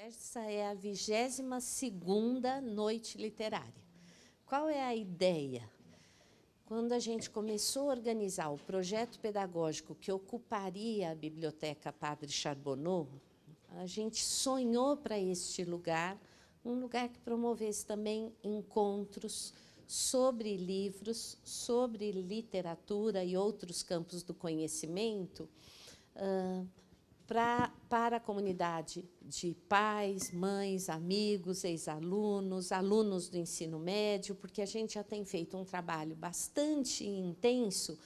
Essa é a 22ª Noite Literária. Qual é a ideia? Quando a gente começou a organizar o projeto pedagógico que ocuparia a Biblioteca Padre Charbonneau, a gente sonhou para este lugar, um lugar que promovesse também encontros sobre livros, sobre literatura e outros campos do conhecimento, para a comunidade de pais, mães, amigos, ex-alunos, alunos do ensino médio, porque a gente já tem feito um trabalho bastante intenso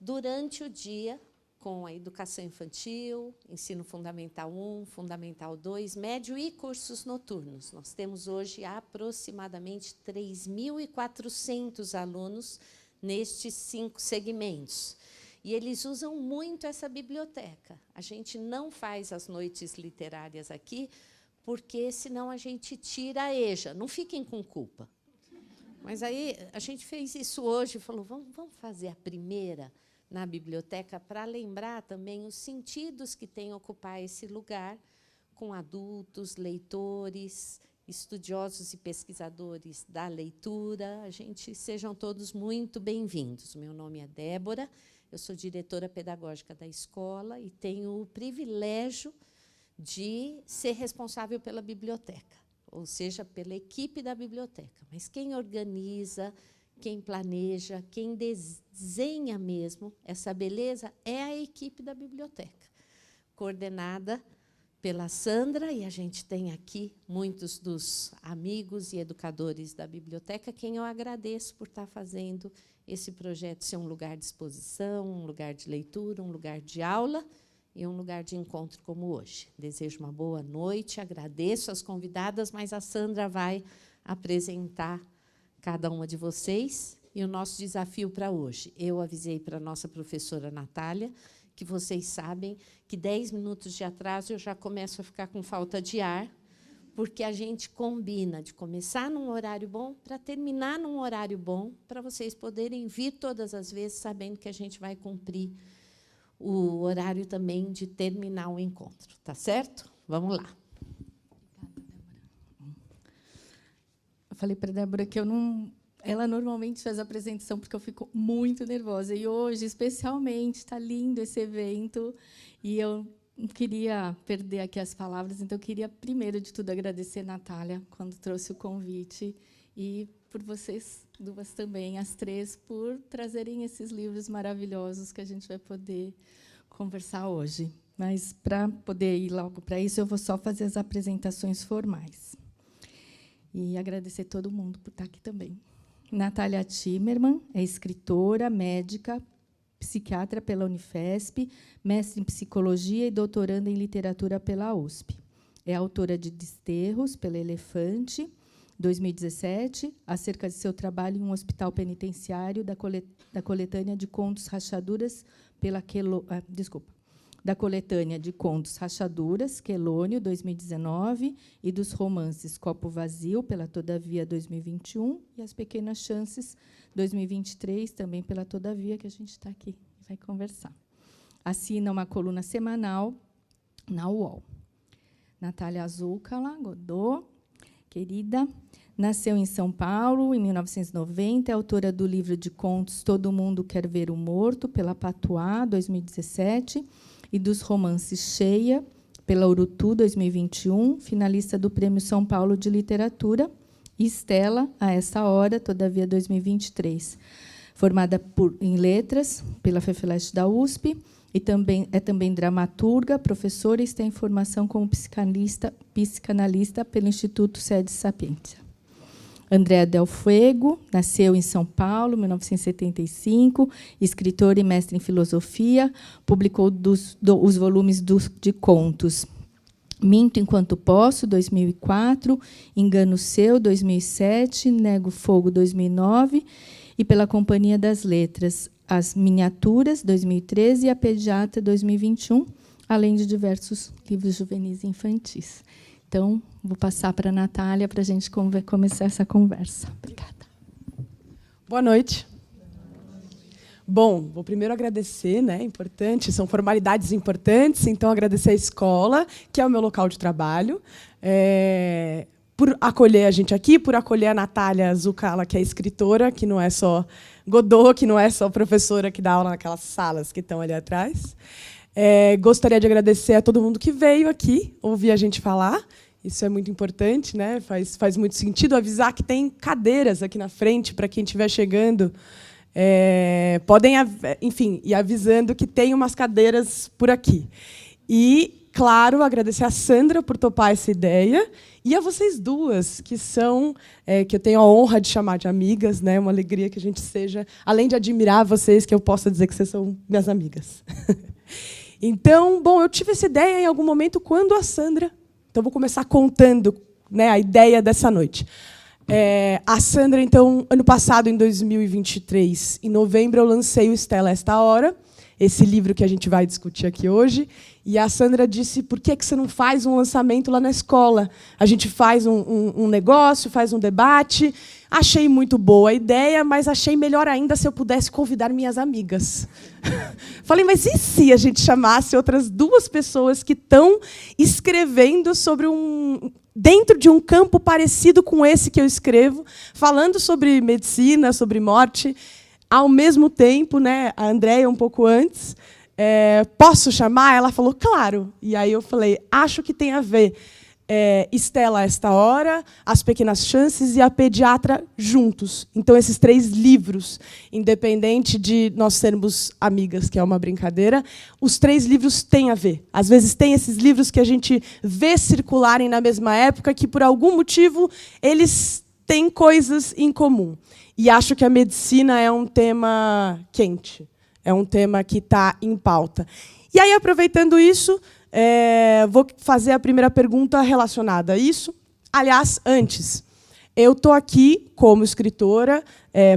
durante o dia com a educação infantil, ensino fundamental 1, fundamental 2, médio e cursos noturnos. Nós temos hoje aproximadamente 3.400 alunos nestes 5 segmentos. E eles usam muito essa biblioteca. A gente não faz as noites literárias aqui, porque senão a gente tira a EJA. Não fiquem com culpa. Mas aí a gente fez isso hoje e falou, vamos fazer a primeira na biblioteca para lembrar também os sentidos que tem ocupar esse lugar com adultos, leitores, estudiosos e pesquisadores da leitura. Sejam todos muito bem-vindos. Meu nome é Débora. Eu sou diretora pedagógica da escola e tenho o privilégio de ser responsável pela biblioteca, ou seja, pela equipe da biblioteca. Mas quem organiza, quem planeja, quem desenha mesmo essa beleza é a equipe da biblioteca, coordenada pela Sandra, e a gente tem aqui muitos dos amigos e educadores da biblioteca, quem eu agradeço por estar fazendo esse projeto ser um lugar de exposição, um lugar de leitura, um lugar de aula e um lugar de encontro como hoje. Desejo uma boa noite, agradeço as convidadas, mas a Sandra vai apresentar cada uma de vocês. E o nosso desafio para hoje, eu avisei para a nossa professora Natália, que vocês sabem que 10 minutos de atraso eu já começo a ficar com falta de ar, porque a gente combina de começar num horário bom para terminar num horário bom, para vocês poderem vir todas as vezes sabendo que a gente vai cumprir o horário também de terminar o encontro. Tá certo? Vamos lá. Eu falei para a Débora que eu não... Ela normalmente faz a apresentação porque eu fico muito nervosa. E hoje, especialmente, está lindo esse evento. E eu não queria perder aqui as palavras, então eu queria, primeiro de tudo, agradecer a Natália, quando trouxe o convite, e por vocês duas também, as três, por trazerem esses livros maravilhosos que a gente vai poder conversar hoje. Mas, para poder ir logo para isso, eu vou só fazer as apresentações formais. E agradecer todo mundo por estar aqui também. Natália Timmermann é escritora, médica, psiquiatra pela Unifesp, mestre em psicologia e doutoranda em literatura pela USP. É autora de Desterros, pela Elefante, 2017, acerca de seu trabalho em um hospital penitenciário, da coletânea de contos Rachaduras, da coletânea de contos Rachaduras, Quelônio, 2019, e dos romances Copo Vazio, pela Todavia, 2021, e As Pequenas Chances, 2023, também pela Todavia, que a gente está aqui e vai conversar. Assina uma coluna semanal na UOL. Natália Azúcala Godot, querida, nasceu em São Paulo, em 1990, é autora do livro de contos Todo Mundo Quer Ver o Morto, pela Patuá, 2017, e dos romances Cheia, pela Urutu, 2021, finalista do Prêmio São Paulo de Literatura, e Estela, a essa hora, Todavia, 2023. Formada em Letras pela FEFELESH da USP, e é também dramaturga, professora e está em formação como psicanalista pelo Instituto Sede Sapientia. Andréa Del Fuego nasceu em São Paulo, em 1975, escritora e mestre em filosofia, publicou os volumes de contos Minto Enquanto Posso, 2004, Engano Seu, 2007, Nego Fogo, 2009, e pela Companhia das Letras, As Miniaturas, 2013, e A Pediatra, 2021, além de diversos livros juvenis e infantis. Então, vou passar para a Natália para a gente começar essa conversa. Obrigada. Boa noite. Bom, vou primeiro agradecer, né? Importante, são formalidades importantes, então agradecer à escola, que é o meu local de trabalho, por acolher a gente aqui, por acolher a Natália Zucala, que é escritora, que não é só Godot, que não é só professora que dá aula naquelas salas que estão ali atrás. Gostaria de agradecer a todo mundo que veio aqui ouvir a gente falar. Isso é muito importante, né? Faz muito sentido avisar que tem cadeiras aqui na frente para quem estiver chegando. Podem, enfim, ir avisando que tem umas cadeiras por aqui. E, claro, agradecer a Sandra por topar essa ideia e a vocês duas, que são, que eu tenho a honra de chamar de amigas, né? Uma alegria que a gente seja, além de admirar vocês, que eu possa dizer que vocês são minhas amigas. Então, bom, eu tive essa ideia em algum momento quando a Sandra... Então, vou começar contando, né, a ideia dessa noite. A Sandra, então, ano passado, em 2023, em novembro, eu lancei o Estela Esta Hora, esse livro que a gente vai discutir aqui hoje. E a Sandra disse, por que você não faz um lançamento lá na escola? A gente faz um negócio, faz um debate. Achei muito boa a ideia, mas achei melhor ainda se eu pudesse convidar minhas amigas. Falei, mas e se a gente chamasse outras 2 pessoas que estão escrevendo sobre dentro de um campo parecido com esse que eu escrevo, falando sobre medicina, sobre morte, ao mesmo tempo, né, a Andréia um pouco antes, posso chamar? Ela falou, claro. E aí eu falei, acho que tem a ver Estela Esta Hora, As Pequenas Chances e A Pediatra juntos. Então, esses 3 livros, independente de nós sermos amigas, que é uma brincadeira, os 3 livros têm a ver. Às vezes, tem esses livros que a gente vê circularem na mesma época, que, por algum motivo, eles têm coisas em comum. E acho que a medicina é um tema quente, é um tema que está em pauta. E aí, aproveitando isso, vou fazer a primeira pergunta relacionada a isso. Aliás, antes, eu estou aqui como escritora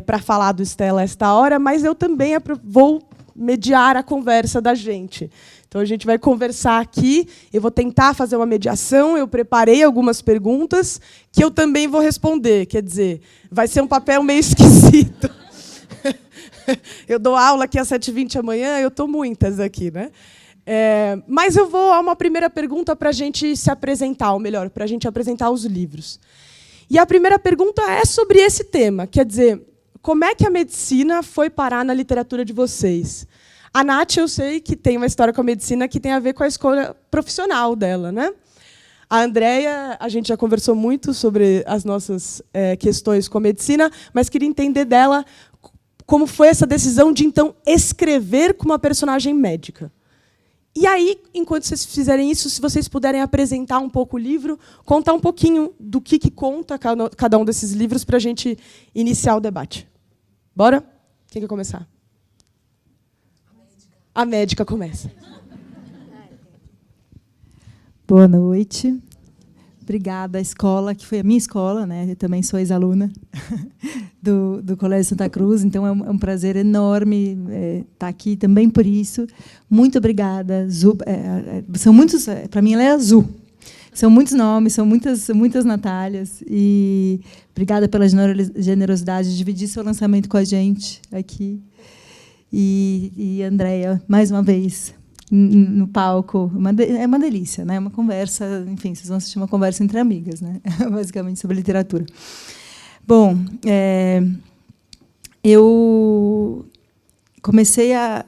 para falar do Estela Esta Hora, mas eu também vou mediar a conversa da gente. Então, a gente vai conversar aqui, eu vou tentar fazer uma mediação, eu preparei algumas perguntas que eu também vou responder. Quer dizer, vai ser um papel meio esquisito. Eu dou aula aqui às 7h20 amanhã, eu estou muitas aqui, né? Mas eu vou a uma primeira pergunta para a gente se apresentar, ou melhor, para a gente apresentar os livros. E a primeira pergunta é sobre esse tema, quer dizer, como é que a medicina foi parar na literatura de vocês? A Nath, eu sei que tem uma história com a medicina que tem a ver com a escolha profissional dela, né? A Andréia, a gente já conversou muito sobre as nossas questões com a medicina, mas queria entender dela como foi essa decisão de, então, escrever com uma personagem médica. E aí, enquanto vocês fizerem isso, se vocês puderem apresentar um pouco o livro, contar um pouquinho do que conta cada um desses livros para a gente iniciar o debate. Bora? Quem quer começar? A médica começa. Boa noite. Obrigada à escola, que foi a minha escola, né? Eu também sou ex-aluna do Colégio Santa Cruz, então é um prazer enorme estar aqui também por isso. Muito obrigada. Zu, são muitos, para mim ela é azul. São muitos nomes, são muitas Natálias. E obrigada pela generosidade de dividir seu lançamento com a gente aqui. E Andréia, mais uma vez, no palco. É uma delícia, né? Uma conversa, enfim, vocês vão assistir uma conversa entre amigas, né? Basicamente, sobre literatura. Bom, eu comecei a...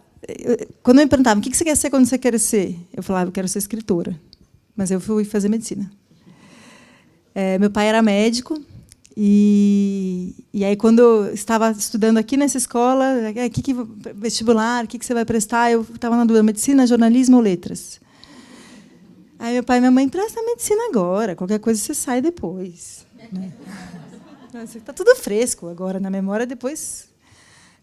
Quando me perguntavam, o que você quer ser quando você quer ser? Eu falava, eu quero ser escritora. Mas eu fui fazer medicina. Meu pai era médico, e aí, quando eu estava estudando aqui nessa escola, vestibular, o que você vai prestar? Eu estava na dúvida, medicina, jornalismo ou letras? Aí meu pai e minha mãe, presta medicina agora, qualquer coisa você sai depois. Né? Está tudo fresco agora na memória, depois...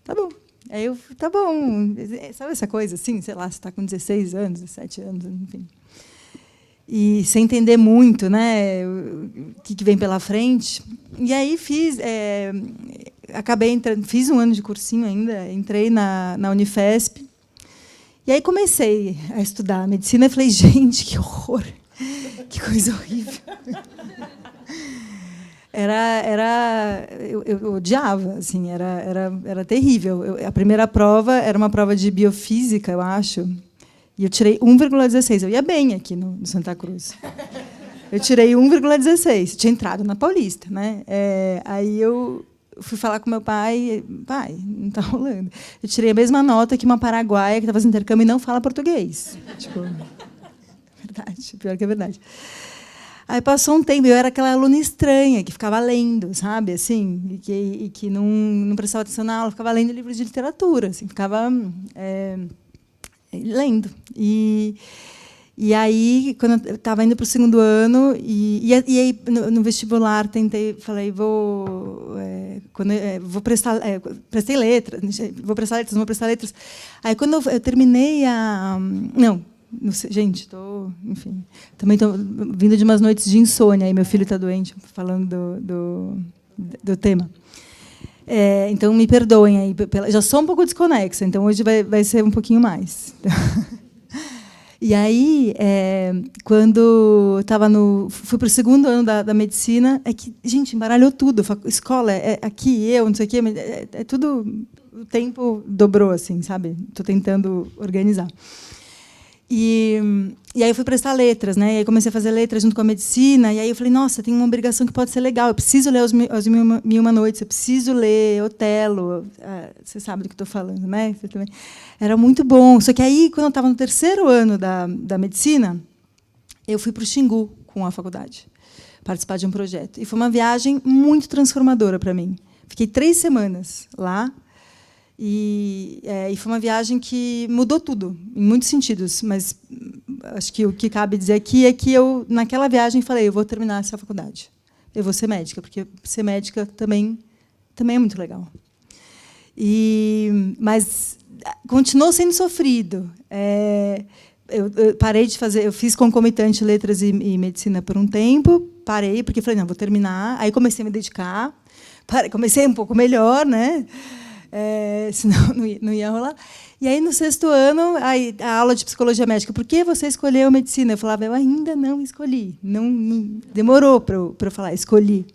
Tá bom. Aí eu, tá bom. Sabe essa coisa assim? Sei lá, você está com 16 anos, 17 anos, enfim. E sem entender muito, né, o que vem pela frente. E aí acabei entrando, fiz um ano de cursinho ainda, entrei na Unifesp. E aí comecei a estudar medicina e falei, gente, que horror, que coisa horrível. eu odiava, assim, era terrível. A primeira prova era uma prova de biofísica, eu acho, e eu tirei 1,16. Eu ia bem aqui no Santa Cruz. Eu tirei 1,16. Tinha entrado na Paulista, né? Aí eu fui falar com meu pai, não está rolando. Eu tirei a mesma nota que uma paraguaia que está fazendo intercâmbio e não fala português. Tipo, verdade, pior que é verdade. Aí passou um tempo, eu era aquela aluna estranha que ficava lendo, sabe, assim, e que não prestava atenção na aula, ficava lendo livros de literatura, assim, ficava lendo. E aí, quando eu estava indo para o segundo ano, e aí no vestibular falei, prestei letras, vou prestar letras. Aí quando eu terminei não sei, gente, enfim, também estou vindo de umas noites de insônia, aí meu filho está doente, falando do tema. Então, me perdoem aí, já sou um pouco desconexa, então hoje vai ser um pouquinho mais. E aí, quando fui para o segundo ano da medicina, que, gente, embaralhou tudo. Escola, aqui, não sei o quê, tudo, o tempo dobrou, assim, sabe? Estou tentando organizar. E aí eu fui prestar letras, né? E aí comecei a fazer letras junto com a medicina. E aí eu falei, nossa, tem uma obrigação que pode ser legal. Eu preciso ler As Mil e Uma Noites. Eu preciso ler Otelo. Você sabe do que estou falando, né? Você também. Era muito bom. Só que aí, quando eu estava no terceiro ano da medicina, eu fui para o Xingu com a faculdade, participar de um projeto. E foi uma viagem muito transformadora para mim. Fiquei 3 semanas lá. E foi uma viagem que mudou tudo, em muitos sentidos, mas acho que o que cabe dizer aqui é que eu, naquela viagem, falei, eu vou terminar essa faculdade, eu vou ser médica, porque ser médica também é muito legal. Mas continuou sendo sofrido. Eu parei de fazer, eu fiz concomitante letras e medicina por um tempo, parei, porque falei, não, vou terminar, aí comecei a me dedicar, comecei um pouco melhor, né? Senão não ia rolar. E aí, no 6º ano, a aula de psicologia médica, por que você escolheu medicina? Eu falava, eu ainda não escolhi. Não demorou para eu falar, escolhi.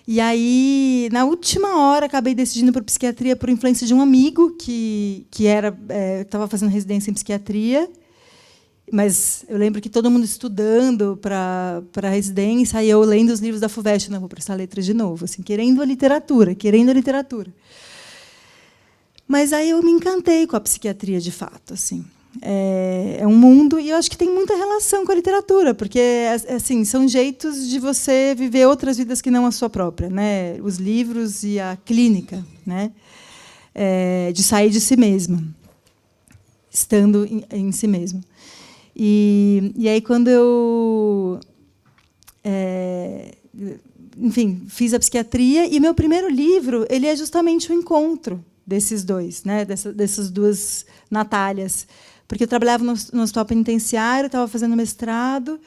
E aí, na última hora, acabei decidindo por psiquiatria por influência de um amigo que estava fazendo residência em psiquiatria. Mas eu lembro que todo mundo estudando para a residência, e eu lendo os livros da FUVEST, não vou prestar letras de novo, assim, querendo a literatura. Mas aí eu me encantei com a psiquiatria, de fato, assim. É um mundo, e eu acho que tem muita relação com a literatura, porque assim, são jeitos de você viver outras vidas que não a sua própria, né? Os livros e a clínica, né? De sair de si mesma, estando em si mesmo. E aí, quando eu enfim, fiz a psiquiatria, e meu primeiro livro ele é justamente o encontro desses dois, né? Dessas duas Natálias. Porque eu trabalhava no hospital penitenciário, estava fazendo mestrado,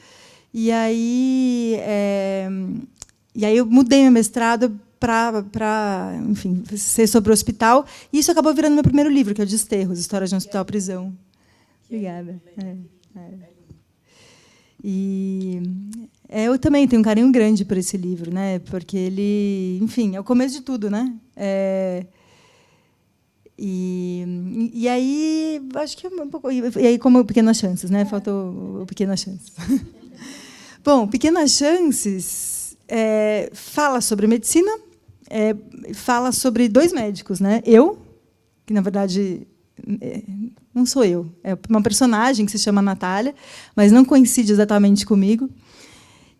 e aí eu mudei meu mestrado para, enfim, ser sobre o hospital, e isso acabou virando meu primeiro livro, que é o Desterros, História de um Hospital-Prisão. Obrigada. E eu também tenho um carinho grande por esse livro, né? Porque ele, enfim, é o começo de tudo, né? E aí, acho que um pouco. E aí, como Pequenas Chances, né? Faltou o Pequenas Chances. Bom, Pequenas Chances fala sobre medicina, fala sobre 2 médicos, né? Eu, que na verdade não sou eu, é uma personagem que se chama Natália, mas não coincide exatamente comigo.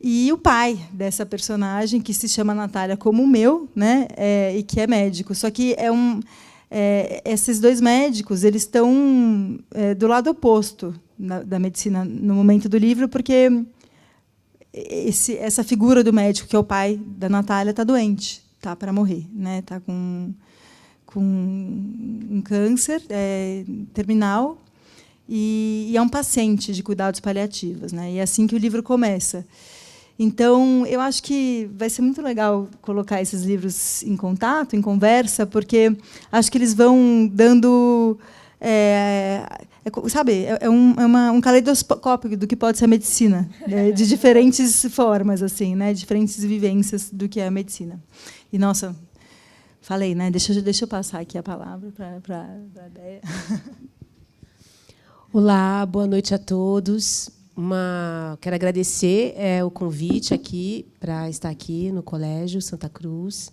E o pai dessa personagem, que se chama Natália como o meu, né? E que é médico. Só que esses 2 médicos eles estão do lado oposto da medicina no momento do livro, porque essa figura do médico, que é o pai da Natália, está doente, está para morrer, né? Está com um câncer terminal e é um paciente de cuidados paliativos, né? E é assim que o livro começa. Então, eu acho que vai ser muito legal colocar esses livros em contato, em conversa, porque acho que eles vão dando sabe, um caleidoscópio do que pode ser a medicina, de diferentes formas, assim, né, diferentes vivências do que é a medicina. E, nossa, falei, né? Deixa eu passar aqui a palavra para a Déia. Olá, boa noite a todos. Quero agradecer o convite aqui para estar aqui no Colégio Santa Cruz.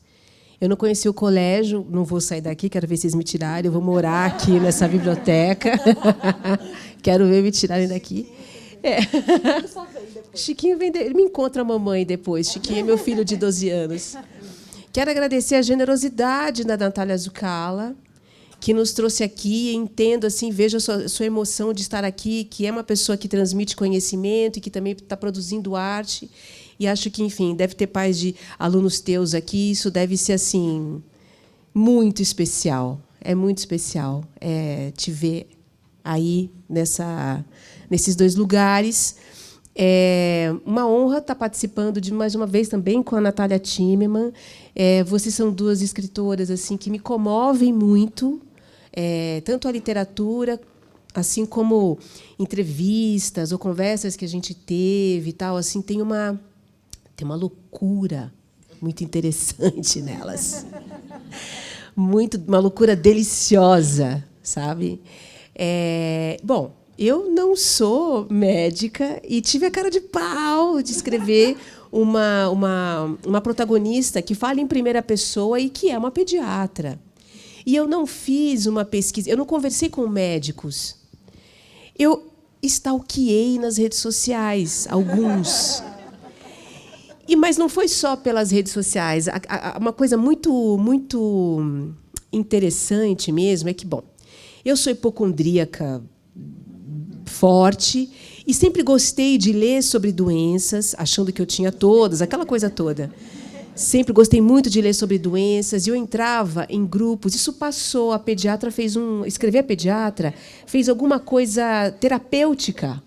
Eu não conheci o colégio, não vou sair daqui, quero ver vocês me tirarem. Eu vou morar aqui nessa biblioteca. Quero ver me tirarem daqui. Chiquinho vem, ele me encontra a mamãe depois. Chiquinho é meu filho de 12 anos. Quero agradecer a generosidade da Natália Zucala, que nos trouxe aqui. Entendo, assim, vejo a sua emoção de estar aqui, que é uma pessoa que transmite conhecimento e que também está produzindo arte. E acho que, enfim, deve ter pais de alunos teus aqui. Isso deve ser, assim, muito especial. É muito especial te ver aí nesses dois lugares. É uma honra estar participando mais uma vez também com a Natália Timmerman. Vocês são duas escritoras assim que me comovem muito, tanto a literatura, assim como entrevistas ou conversas que a gente teve e tal. Assim, tem uma loucura muito interessante nelas, uma loucura deliciosa, sabe? Bom, eu não sou médica e tive a cara de pau de escrever uma protagonista que fala em primeira pessoa e que é uma pediatra. E eu não fiz uma pesquisa, eu não conversei com médicos. Eu stalkeei nas redes sociais, alguns. Mas não foi só pelas redes sociais. Uma coisa muito, muito interessante mesmo é que, bom, eu sou hipocondríaca forte e sempre gostei de ler sobre doenças, achando que eu tinha todas, aquela coisa toda. Sempre gostei muito de ler sobre doenças e eu entrava em grupos. Isso passou, a pediatra escrever a pediatra, fez alguma coisa terapêutica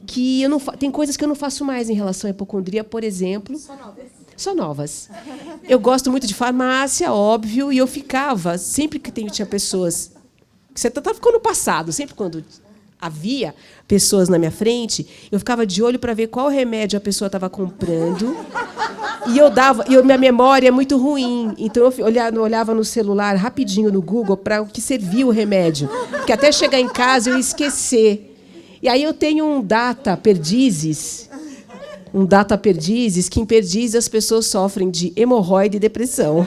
que eu não tem coisas que eu não faço mais em relação à hipocondria, por exemplo. Só novas. Eu gosto muito de farmácia, óbvio, e eu ficava sempre que tinha pessoas. Você ficou no passado, sempre quando havia pessoas na minha frente, eu ficava de olho para ver qual remédio a pessoa estava comprando. E minha memória é muito ruim. Então, eu olhava no celular, rapidinho, no Google, para o que servia o remédio. Porque até chegar em casa eu ia esquecer. E aí eu tenho um data perdizes, que em perdizes as pessoas sofrem de hemorroide e depressão.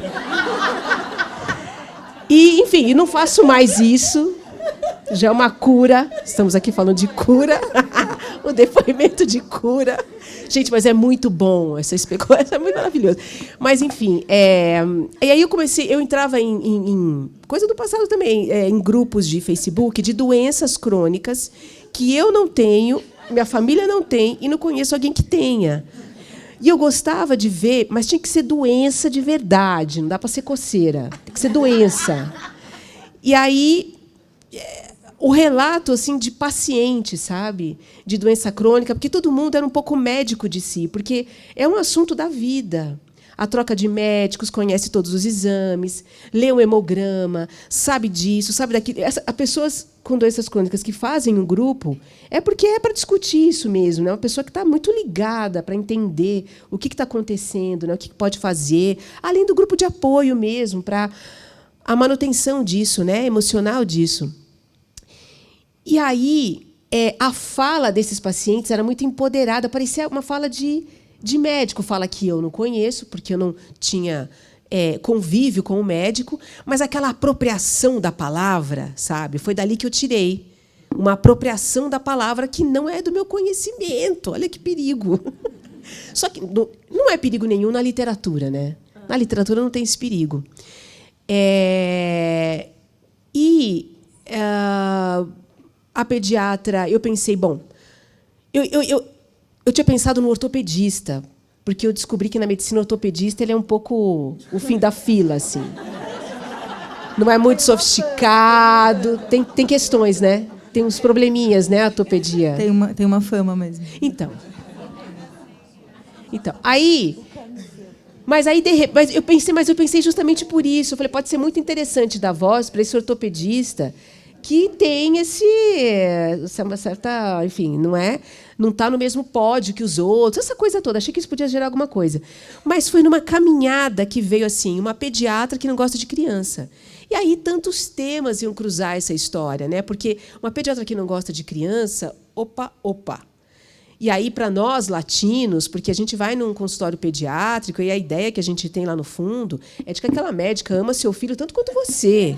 E, enfim, não faço mais isso. Já é uma cura. Estamos aqui falando de cura. O depoimento de cura. Gente, mas é muito bom essa especulação, é muito maravilhoso. Mas, enfim, e aí eu entrava em coisa do passado também, em grupos de Facebook de doenças crônicas que eu não tenho, minha família não tem e não conheço alguém que tenha. E eu gostava de ver, mas tinha que ser doença de verdade, não dá para ser coceira, tem que ser doença. E aí o relato assim de paciente, sabe, de doença crônica, porque todo mundo era um pouco médico de si, porque é um assunto da vida. A troca de médicos, conhece todos os exames, lê um hemograma, sabe disso, sabe daquilo. As pessoas com doenças crônicas que fazem um grupo é porque é para discutir isso mesmo, né? Uma pessoa que está muito ligada para entender o que está acontecendo, né? O que pode fazer, além do grupo de apoio mesmo, para a manutenção disso, né? Emocional disso. E aí, a fala desses pacientes era muito empoderada, parecia uma fala de médico, fala que eu não conheço, porque eu não tinha convívio com o médico, mas aquela apropriação da palavra, sabe? Foi dali que eu tirei. Uma apropriação da palavra que não é do meu conhecimento. Olha que perigo. Só que não é perigo nenhum na literatura, né? Na literatura não tem esse perigo. A pediatra, eu pensei, bom, eu tinha pensado no ortopedista, porque eu descobri que na medicina o ortopedista ele é um pouco o fim da fila, assim. Não é muito sofisticado, tem questões, né? Tem uns probleminhas, né, a ortopedia. Tem uma fama mesmo. Então, aí... Mas eu pensei justamente por isso. Eu falei, pode ser muito interessante dar voz para esse ortopedista que tem essa certa, enfim, não está no mesmo pódio que os outros, essa coisa toda. Achei que isso podia gerar alguma coisa. Mas foi numa caminhada que veio assim, uma pediatra que não gosta de criança. E aí tantos temas iam cruzar essa história, né? Porque uma pediatra que não gosta de criança, opa. E aí, para nós, latinos, porque a gente vai num consultório pediátrico e a ideia que a gente tem lá no fundo é de que aquela médica ama seu filho tanto quanto você.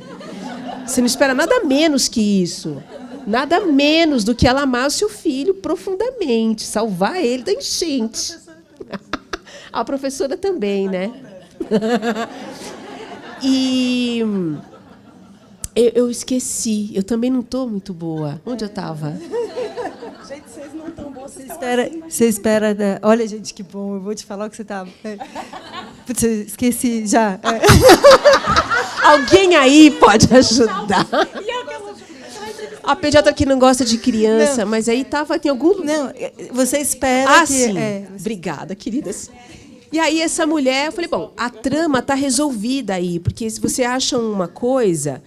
Você não espera nada menos que isso. Nada menos do que ela amar o seu filho profundamente, salvar ele da enchente. A professora também, né? E eu esqueci. Eu também não estou muito boa. Onde eu estava? Gente, vocês não estão bons. Você espera. Olha, gente, que bom. Eu vou te falar o que você estava. Putz, esqueci já. Alguém aí pode ajudar? A pediatra que não gosta de criança, não. Mas aí estava em algum... Não, você espera que... Sim. Obrigada, queridas. E aí essa mulher, eu falei, bom, a trama está resolvida aí, porque se você acha uma coisa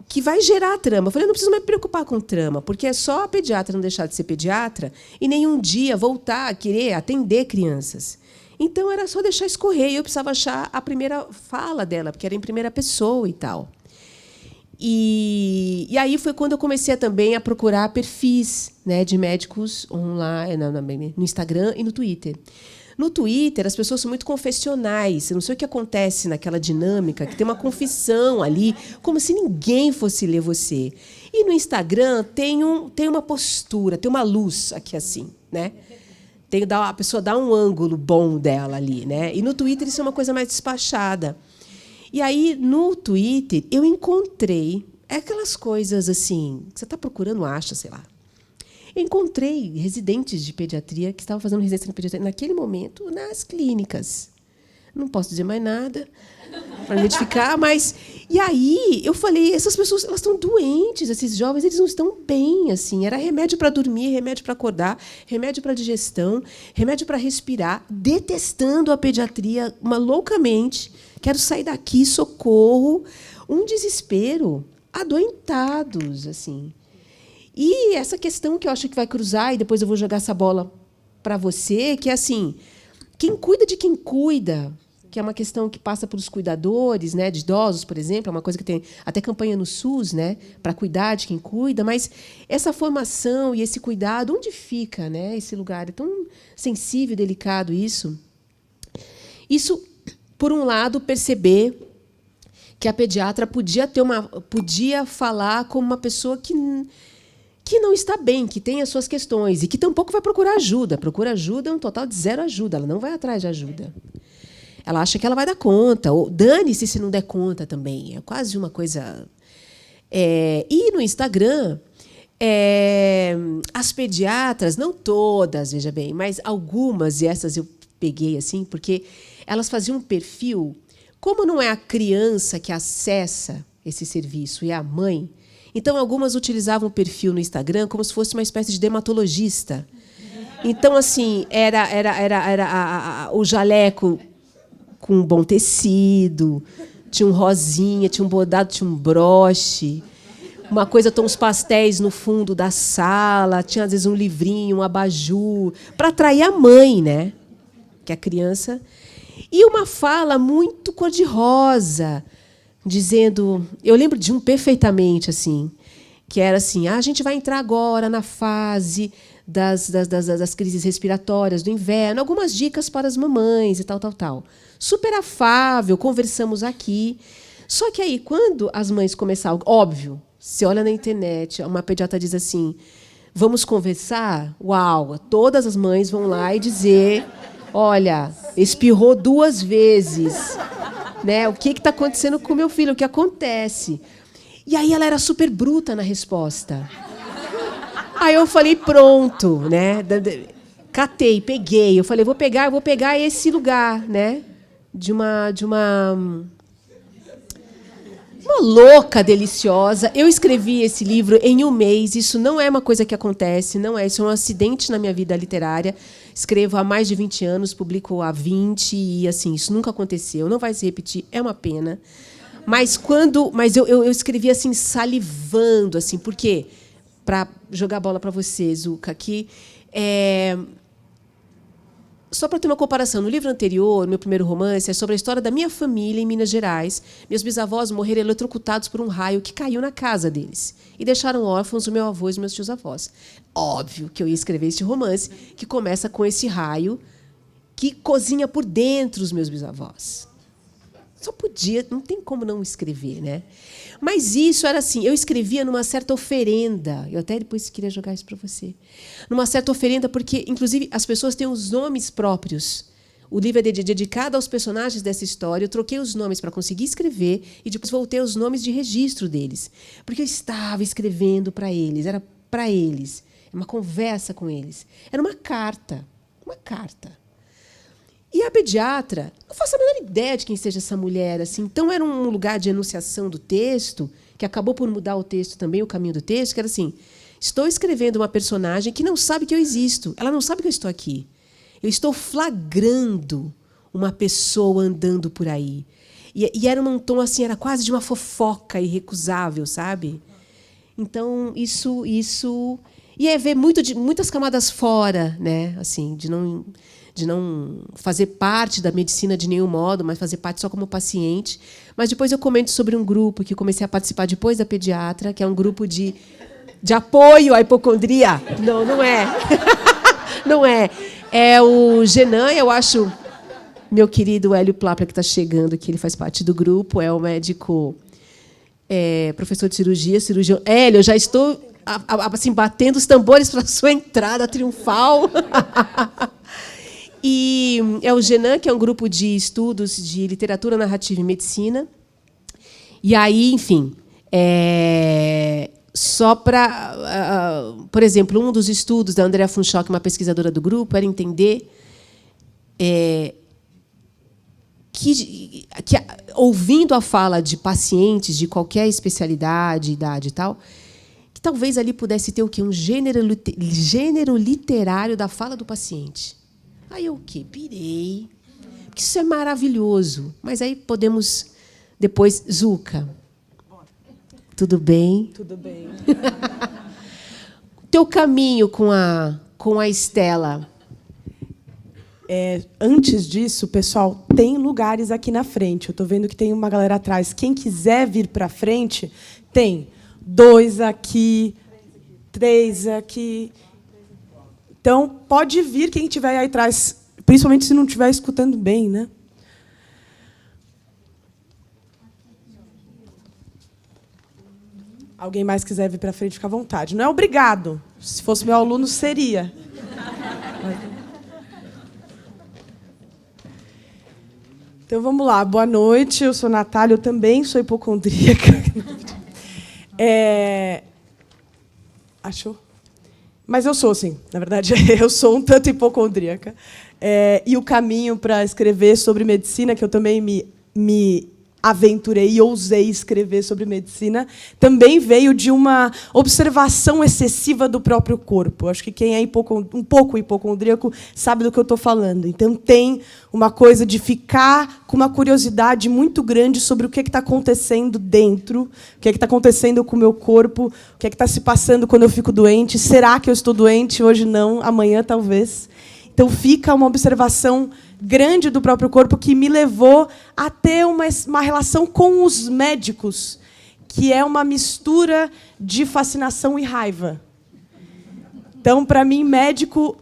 que vai gerar a trama. Eu falei, não preciso mais me preocupar com trama, porque é só a pediatra não deixar de ser pediatra e nenhum dia voltar a querer atender crianças. Então, era só deixar escorrer. E eu precisava achar a primeira fala dela, porque era em primeira pessoa e tal. E aí foi quando eu comecei também a procurar perfis, né, de médicos online, no Instagram e no Twitter. No Twitter, as pessoas são muito confessionais. Eu não sei o que acontece naquela dinâmica, que tem uma confissão ali, como se ninguém fosse ler você. E no Instagram tem uma postura, tem uma luz aqui assim, né? A pessoa dá um ângulo bom dela ali, né? E no Twitter isso é uma coisa mais despachada. E aí, no Twitter, eu encontrei aquelas coisas assim, que você está procurando, acha, sei lá. Encontrei residentes de pediatria que estavam fazendo residência de pediatria naquele momento nas clínicas. Não posso dizer mais nada para identificar, mas... E aí eu falei, essas pessoas elas estão doentes, esses jovens eles não estão bem. Assim. Era remédio para dormir, remédio para acordar, remédio para digestão, remédio para respirar, detestando a pediatria loucamente. Quero sair daqui, socorro. Um desespero, adoentados, assim. E essa questão que eu acho que vai cruzar, e depois eu vou jogar essa bola para você, que é assim, quem cuida de quem cuida, que é uma questão que passa pelos cuidadores, né, de idosos, por exemplo, é uma coisa que tem até campanha no SUS, né, para cuidar de quem cuida, mas essa formação e esse cuidado, onde fica, né, esse lugar? É tão sensível e delicado isso. Isso, por um lado, perceber que a pediatra podia falar como uma pessoa que não está bem, que tem as suas questões e que tampouco vai procurar ajuda. Procura ajuda é um total de 0 ajuda, ela não vai atrás de ajuda. Ela acha que ela vai dar conta, ou dane-se se não der conta também. É quase uma coisa... E no Instagram, as pediatras, não todas, veja bem, mas algumas, e essas eu peguei assim, porque elas faziam um perfil, como não é a criança que acessa esse serviço, e é a mãe, então algumas utilizavam o perfil no Instagram como se fosse uma espécie de dermatologista. Então, assim, era o jaleco com um bom tecido, tinha um rosinha, tinha um bordado, tinha um broche, uma coisa, tons pastéis no fundo da sala, tinha, às vezes, um livrinho, um abajur, para atrair a mãe, né? Que é a criança. E uma fala muito cor-de-rosa, dizendo... Eu lembro de um perfeitamente, assim, que era assim, a gente vai entrar agora na fase das crises respiratórias do inverno, algumas dicas para as mamães e tal, tal, tal. Super afável, conversamos aqui. Só que aí, quando as mães começaram... Óbvio, você olha na internet, uma pediatra diz assim, vamos conversar? Uau, todas as mães vão lá e dizer, olha, espirrou 2 vezes. Né? O que está acontecendo com o meu filho? O que acontece? E aí ela era super bruta na resposta. Aí eu falei, pronto, né? Catei, peguei. Eu falei, vou pegar esse lugar, né? De uma louca deliciosa. Eu escrevi esse livro em 1 mês. Isso não é uma coisa que acontece, não é. Isso é um acidente na minha vida literária. Escrevo há mais de 20 anos, publico há 20 e assim, isso nunca aconteceu, não vai se repetir, é uma pena. Mas eu escrevi assim, salivando, assim, por quê? Para jogar a bola para você, Zuca, aqui. Só para ter uma comparação, no livro anterior, meu primeiro romance, é sobre a história da minha família em Minas Gerais. Meus bisavós morreram eletrocutados por um raio que caiu na casa deles. E deixaram órfãos o meu avô e os meus tios-avós. Óbvio que eu ia escrever este romance, que começa com esse raio que cozinha por dentro os meus bisavós. Só podia, não tem como não escrever, né? Mas isso era assim, eu escrevia numa certa oferenda. Eu até depois queria jogar isso para você. Numa certa oferenda, porque, inclusive, as pessoas têm os nomes próprios. O livro é dedicado aos personagens dessa história. Eu troquei os nomes para conseguir escrever e depois voltei aos nomes de registro deles. Porque eu estava escrevendo para eles, era para eles. Uma conversa com eles. Era uma carta. Uma carta. E a pediatra, não faço a menor ideia de quem seja essa mulher. Assim. Então, era um lugar de enunciação do texto, que acabou por mudar o texto também, o caminho do texto, que era assim, estou escrevendo uma personagem que não sabe que eu existo. Ela não sabe que eu estou aqui. Eu estou flagrando uma pessoa andando por aí. E era um tom assim, era quase de uma fofoca irrecusável, sabe? Então, isso... E é ver muitas camadas fora, né? Assim, de não fazer parte da medicina de nenhum modo, mas fazer parte só como paciente. Mas depois eu comento sobre um grupo que comecei a participar depois da pediatra, que é um grupo de apoio à hipocondria. Não é. Não é. É o Genan, eu acho, meu querido Hélio Plapla, que está chegando aqui, ele faz parte do grupo, é o médico, professor de cirurgião. Hélio, eu já estou assim, batendo os tambores para a sua entrada triunfal. E é o Genan, que é um grupo de estudos de literatura narrativa e medicina. E aí, enfim, só para... por exemplo, um dos estudos da Andrea Funchal, uma pesquisadora do grupo, era entender que ouvindo a fala de pacientes de qualquer especialidade, idade e tal, que talvez ali pudesse ter o quê? Um gênero literário da fala do paciente. Aí eu o quê? Pirei. Porque isso é maravilhoso. Mas aí podemos depois... Zuca, tudo bem? Tudo bem. Teu caminho com a Estela. Antes disso, pessoal, tem lugares aqui na frente. Eu estou vendo que tem uma galera atrás. Quem quiser vir para frente, tem 2 aqui, 3 aqui. Então, pode vir quem estiver aí atrás, principalmente se não estiver escutando bem, né? Alguém mais quiser vir para frente, fica à vontade. Não é obrigado. Se fosse meu aluno, seria. Então, vamos lá. Boa noite. Eu sou Natália. Eu também sou hipocondríaca. Achou? Mas eu sou, sim. Na verdade, eu sou um tanto hipocondríaca. E o caminho para escrever sobre medicina, que eu também me aventurei e ousei escrever sobre medicina, também veio de uma observação excessiva do próprio corpo. Acho que quem é um pouco hipocondríaco sabe do que eu estou falando. Então, tem uma coisa de ficar com uma curiosidade muito grande sobre o que está acontecendo dentro, o que está acontecendo com o meu corpo, o que está se passando quando eu fico doente. Será que eu estou doente? Hoje não, amanhã talvez. Então, fica uma observação grande do próprio corpo que me levou a ter uma relação com os médicos, que é uma mistura de fascinação e raiva. Então, para mim, médico,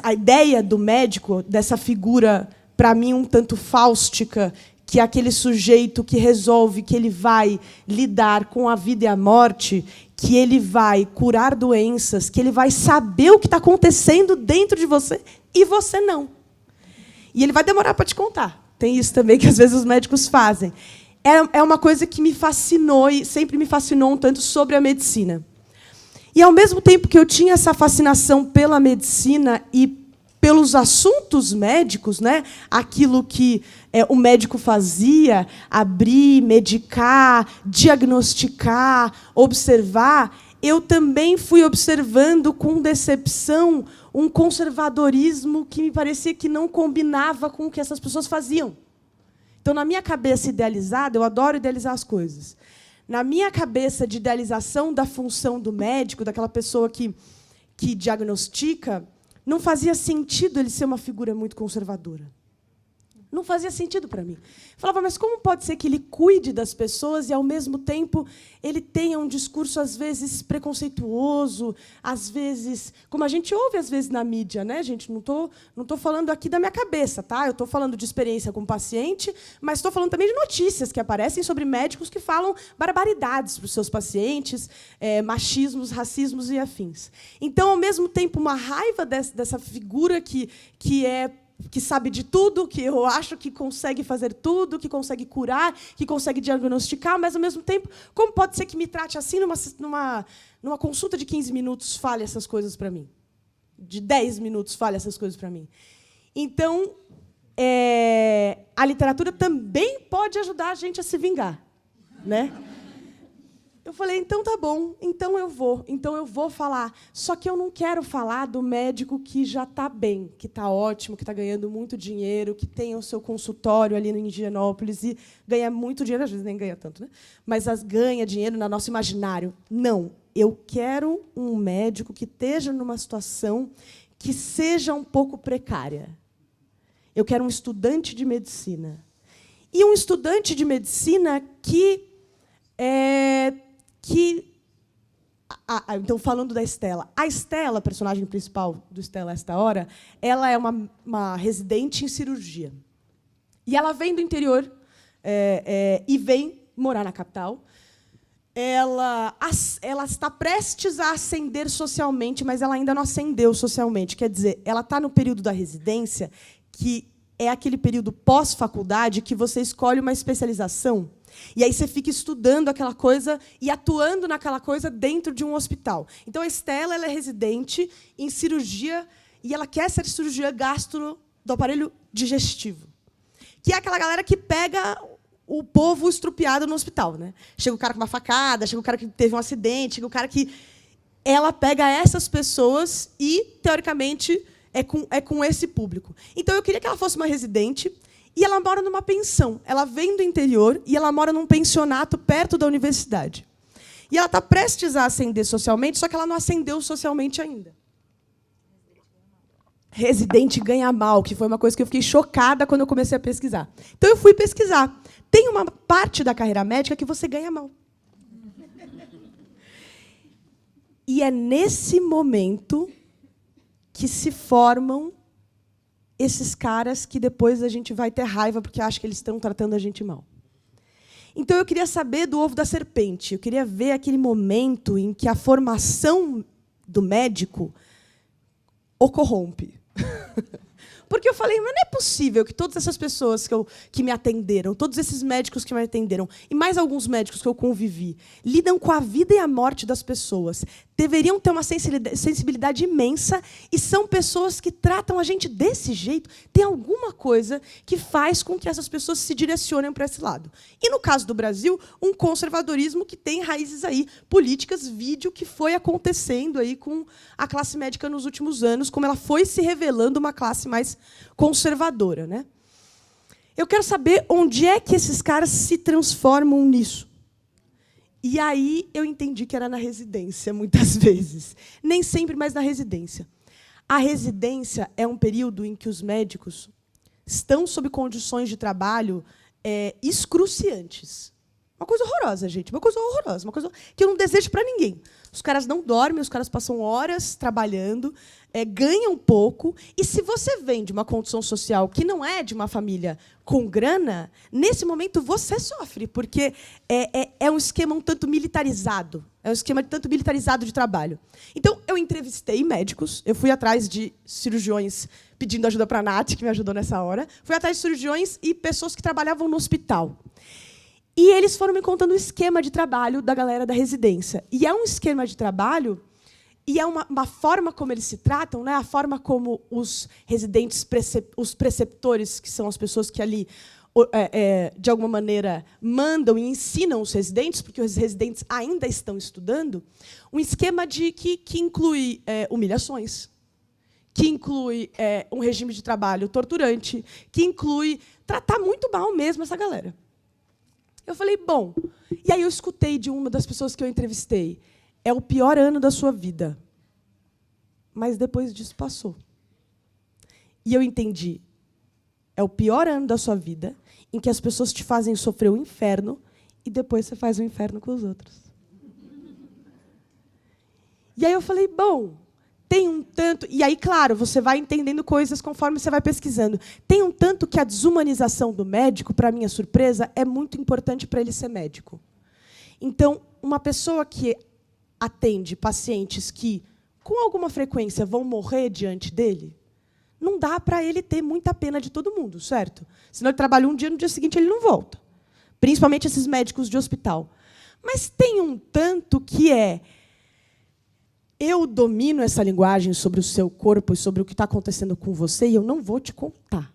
a ideia do médico, dessa figura, para mim, um tanto fáustica, que é aquele sujeito que resolve que ele vai lidar com a vida e a morte, que ele vai curar doenças, que ele vai saber o que está acontecendo dentro de você e você não. E ele vai demorar para te contar. Tem isso também que, às vezes, os médicos fazem. É uma coisa que me fascinou e sempre me fascinou um tanto sobre a medicina. E, ao mesmo tempo que eu tinha essa fascinação pela medicina e pelos assuntos médicos, né, aquilo que o médico fazia, abrir, medicar, diagnosticar, observar, eu também fui observando com decepção um conservadorismo que me parecia que não combinava com o que essas pessoas faziam. Então, na minha cabeça idealizada, eu adoro idealizar as coisas. Na minha cabeça de idealização da função do médico, daquela pessoa que diagnostica, não fazia sentido ele ser uma figura muito conservadora. Não fazia sentido para mim. Falava, mas como pode ser que ele cuide das pessoas e, ao mesmo tempo, ele tenha um discurso, às vezes, preconceituoso, às vezes... Como a gente ouve, às vezes, na mídia, né, gente? Não tô falando aqui da minha cabeça, tá? Eu estou falando de experiência com paciente, mas estou falando também de notícias que aparecem sobre médicos que falam barbaridades para os seus pacientes, machismos, racismos e afins. Então, ao mesmo tempo, uma raiva dessa figura que sabe de tudo, que eu acho que consegue fazer tudo, que consegue curar, que consegue diagnosticar, mas, ao mesmo tempo, como pode ser que me trate assim numa consulta de 15 minutos, fale essas coisas para mim? De 10 minutos, fale essas coisas para mim? Então, a literatura também pode ajudar a gente a se vingar, né? Eu falei, então tá bom, então eu vou falar. Só que eu não quero falar do médico que já está bem, que está ótimo, que está ganhando muito dinheiro, que tem o seu consultório ali em Higienópolis e ganha muito dinheiro, às vezes nem ganha tanto, né? Mas ganha dinheiro no nosso imaginário. Não, eu quero um médico que esteja numa situação que seja um pouco precária. Eu quero um estudante de medicina. E um estudante de medicina então, falando da Estela. A Estela, a personagem principal do Estela Esta Hora, ela é uma residente em cirurgia. E ela vem do interior e vem morar na capital. Ela está prestes a ascender socialmente, mas ela ainda não ascendeu socialmente. Quer dizer, ela está no período da residência, que é aquele período pós-faculdade que você escolhe uma especialização. E aí você fica estudando aquela coisa e atuando naquela coisa dentro de um hospital. Então, a Estela ela é residente em cirurgia e ela quer ser cirurgiã gastro do aparelho digestivo, que é aquela galera que pega o povo estrupiado no hospital, né? Chega o cara com uma facada, chega o cara que teve um acidente, chega o cara que... Ela pega essas pessoas e, teoricamente, é com esse público. Então, eu queria que ela fosse uma residente. E ela mora numa pensão. Ela vem do interior e ela mora num pensionato perto da universidade. E ela está prestes a ascender socialmente, só que ela não ascendeu socialmente ainda. Residente ganha mal, que foi uma coisa que eu fiquei chocada quando eu comecei a pesquisar. Então, eu fui pesquisar. Tem uma parte da carreira médica que você ganha mal. E é nesse momento que se formam esses caras que depois a gente vai ter raiva porque acha que eles estão tratando a gente mal. Então, eu queria saber do ovo da serpente. Eu queria ver aquele momento em que a formação do médico o corrompe. Porque eu falei, mas não é possível que todas essas pessoas que me atenderam, todos esses médicos que me atenderam, e mais alguns médicos que eu convivi, lidam com a vida e a morte das pessoas. Deveriam ter uma sensibilidade imensa e são pessoas que tratam a gente desse jeito. Tem alguma coisa que faz com que essas pessoas se direcionem para esse lado. E, no caso do Brasil, um conservadorismo que tem raízes aí políticas, vídeo que foi acontecendo aí com a classe médica nos últimos anos, como ela foi se revelando uma classe mais conservadora, né? Eu quero saber onde é que esses caras se transformam nisso. E aí eu entendi que era na residência, muitas vezes. Nem sempre, mas na residência. A residência é um período em que os médicos estão sob condições de trabalho excruciantes. Uma coisa horrorosa, gente. Uma coisa horrorosa. Uma coisa que eu não desejo para ninguém. Os caras não dormem, os caras passam horas trabalhando, ganham pouco. E se você vem de uma condição social que não é de uma família com grana, nesse momento você sofre, porque é um esquema um tanto militarizado. É um esquema tanto militarizado de trabalho. Então, eu entrevistei médicos, eu fui atrás de cirurgiões pedindo ajuda para a Nath, que me ajudou nessa hora. Fui atrás de cirurgiões e pessoas que trabalhavam no hospital. E eles foram me contando o esquema de trabalho da galera da residência. E é um esquema de trabalho, e é uma forma como eles se tratam, né? A forma como os residentes, os preceptores, que são as pessoas que ali, de alguma maneira, mandam e ensinam os residentes, porque os residentes ainda estão estudando, um esquema que inclui humilhações, que inclui um regime de trabalho torturante, que inclui tratar muito mal mesmo essa galera. Eu falei, bom... E aí eu escutei de uma das pessoas que eu entrevistei, é o pior ano da sua vida. Mas depois disso passou. E eu entendi, é o pior ano da sua vida, em que as pessoas te fazem sofrer o inferno, e depois você faz o inferno com os outros. E aí eu falei, bom, tem um tanto... E aí, claro, você vai entendendo coisas conforme você vai pesquisando. Tem um tanto que a desumanização do médico, para minha surpresa, é muito importante para ele ser médico. Então, uma pessoa que atende pacientes que, com alguma frequência, vão morrer diante dele, não dá para ele ter muita pena de todo mundo, certo? Senão ele trabalha um dia, no dia seguinte ele não volta. Principalmente esses médicos de hospital. Mas tem um tanto que eu domino essa linguagem sobre o seu corpo e sobre o que está acontecendo com você e eu não vou te contar.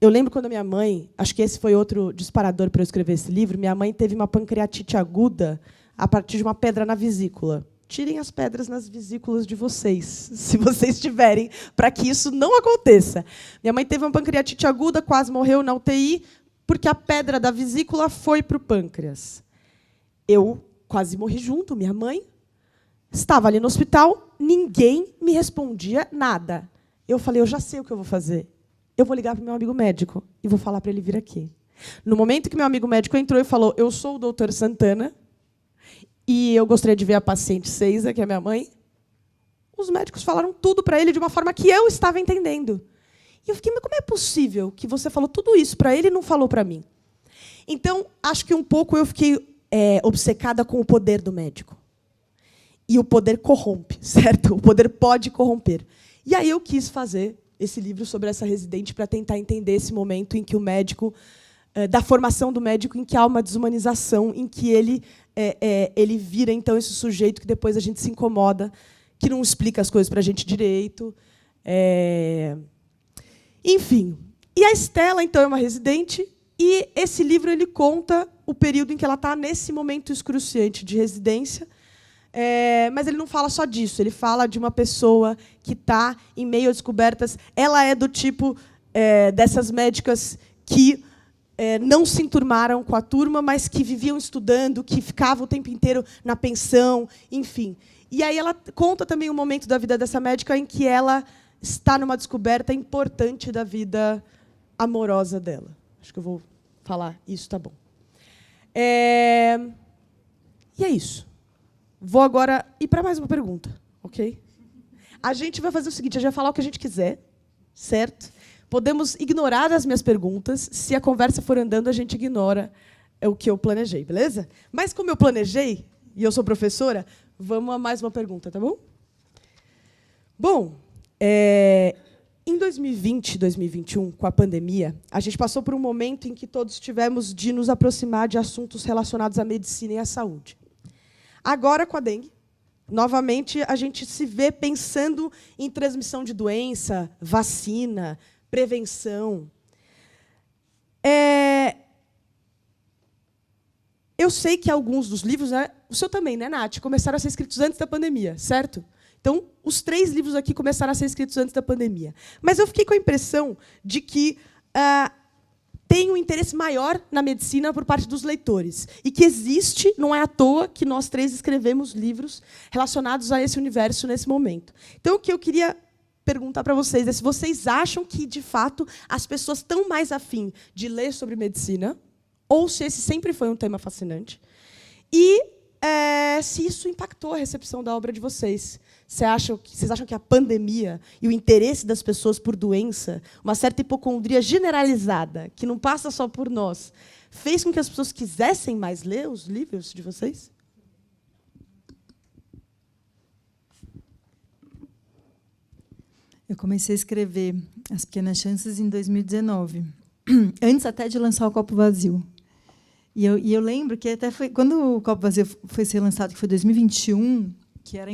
Eu lembro quando a minha mãe, acho que esse foi outro disparador para eu escrever esse livro, minha mãe teve uma pancreatite aguda a partir de uma pedra na vesícula. Tirem as pedras nas vesículas de vocês, se vocês tiverem, para que isso não aconteça. Minha mãe teve uma pancreatite aguda, quase morreu na UTI, porque a pedra da vesícula foi para o pâncreas. Eu quase morri junto, minha mãe. Estava ali no hospital, ninguém me respondia nada. Eu falei, eu já sei o que eu vou fazer. Eu vou ligar para o meu amigo médico e vou falar para ele vir aqui. No momento que meu amigo médico entrou e falou, eu sou o doutor Santana e eu gostaria de ver a paciente Seiza, que é minha mãe, os médicos falaram tudo para ele de uma forma que eu estava entendendo. E eu fiquei, mas como é possível que você falou tudo isso para ele e não falou para mim? Então, acho que um pouco eu fiquei obcecada com o poder do médico. E o poder corrompe, certo? O poder pode corromper. E aí eu quis fazer esse livro sobre essa residente para tentar entender esse momento em que o médico, da formação do médico, em que há uma desumanização, em que ele vira, então, esse sujeito que depois a gente se incomoda, que não explica as coisas para a gente direito. Enfim. E a Estela, então, é uma residente, e esse livro ele conta o período em que ela está nesse momento excruciante de residência. Mas ele não fala só disso, ele fala de uma pessoa que está em meio a descobertas. Ela é do tipo dessas médicas que não se enturmaram com a turma, mas que viviam estudando, que ficavam o tempo inteiro na pensão, enfim. E aí ela conta também um momento da vida dessa médica em que ela está numa descoberta importante da vida amorosa dela. Acho que eu vou falar isso, tá bom. E é isso. Vou agora ir para mais uma pergunta, ok? A gente vai fazer o seguinte, a gente vai falar o que a gente quiser, certo? Podemos ignorar as minhas perguntas. Se a conversa for andando, a gente ignora o que eu planejei, beleza? Mas como eu planejei, e eu sou professora, vamos a mais uma pergunta, tá bom? Bom, em 2020, 2021, com a pandemia, a gente passou por um momento em que todos tivemos de nos aproximar de assuntos relacionados à medicina e à saúde. Agora, com a dengue, novamente, a gente se vê pensando em transmissão de doença, vacina, prevenção. Eu sei que alguns dos livros, né, o seu também, né, Nath, começaram a ser escritos antes da pandemia, certo? Então, os 3 livros aqui começaram a ser escritos antes da pandemia. Mas eu fiquei com a impressão de que tem um interesse maior na medicina por parte dos leitores. E que existe, não é à toa, que nós 3 escrevemos livros relacionados a esse universo nesse momento. Então, o que eu queria perguntar para vocês é se vocês acham que, de fato, as pessoas estão mais afim de ler sobre medicina, ou se esse sempre foi um tema fascinante, e se isso impactou a recepção da obra de vocês. Vocês acham que a pandemia e o interesse das pessoas por doença, uma certa hipocondria generalizada, que não passa só por nós, fez com que as pessoas quisessem mais ler os livros de vocês? Eu comecei a escrever As Pequenas Chances em 2019, antes até de lançar o Copo Vazio. E eu lembro que até foi quando o Copo Vazio foi ser lançado, que foi 2021, que era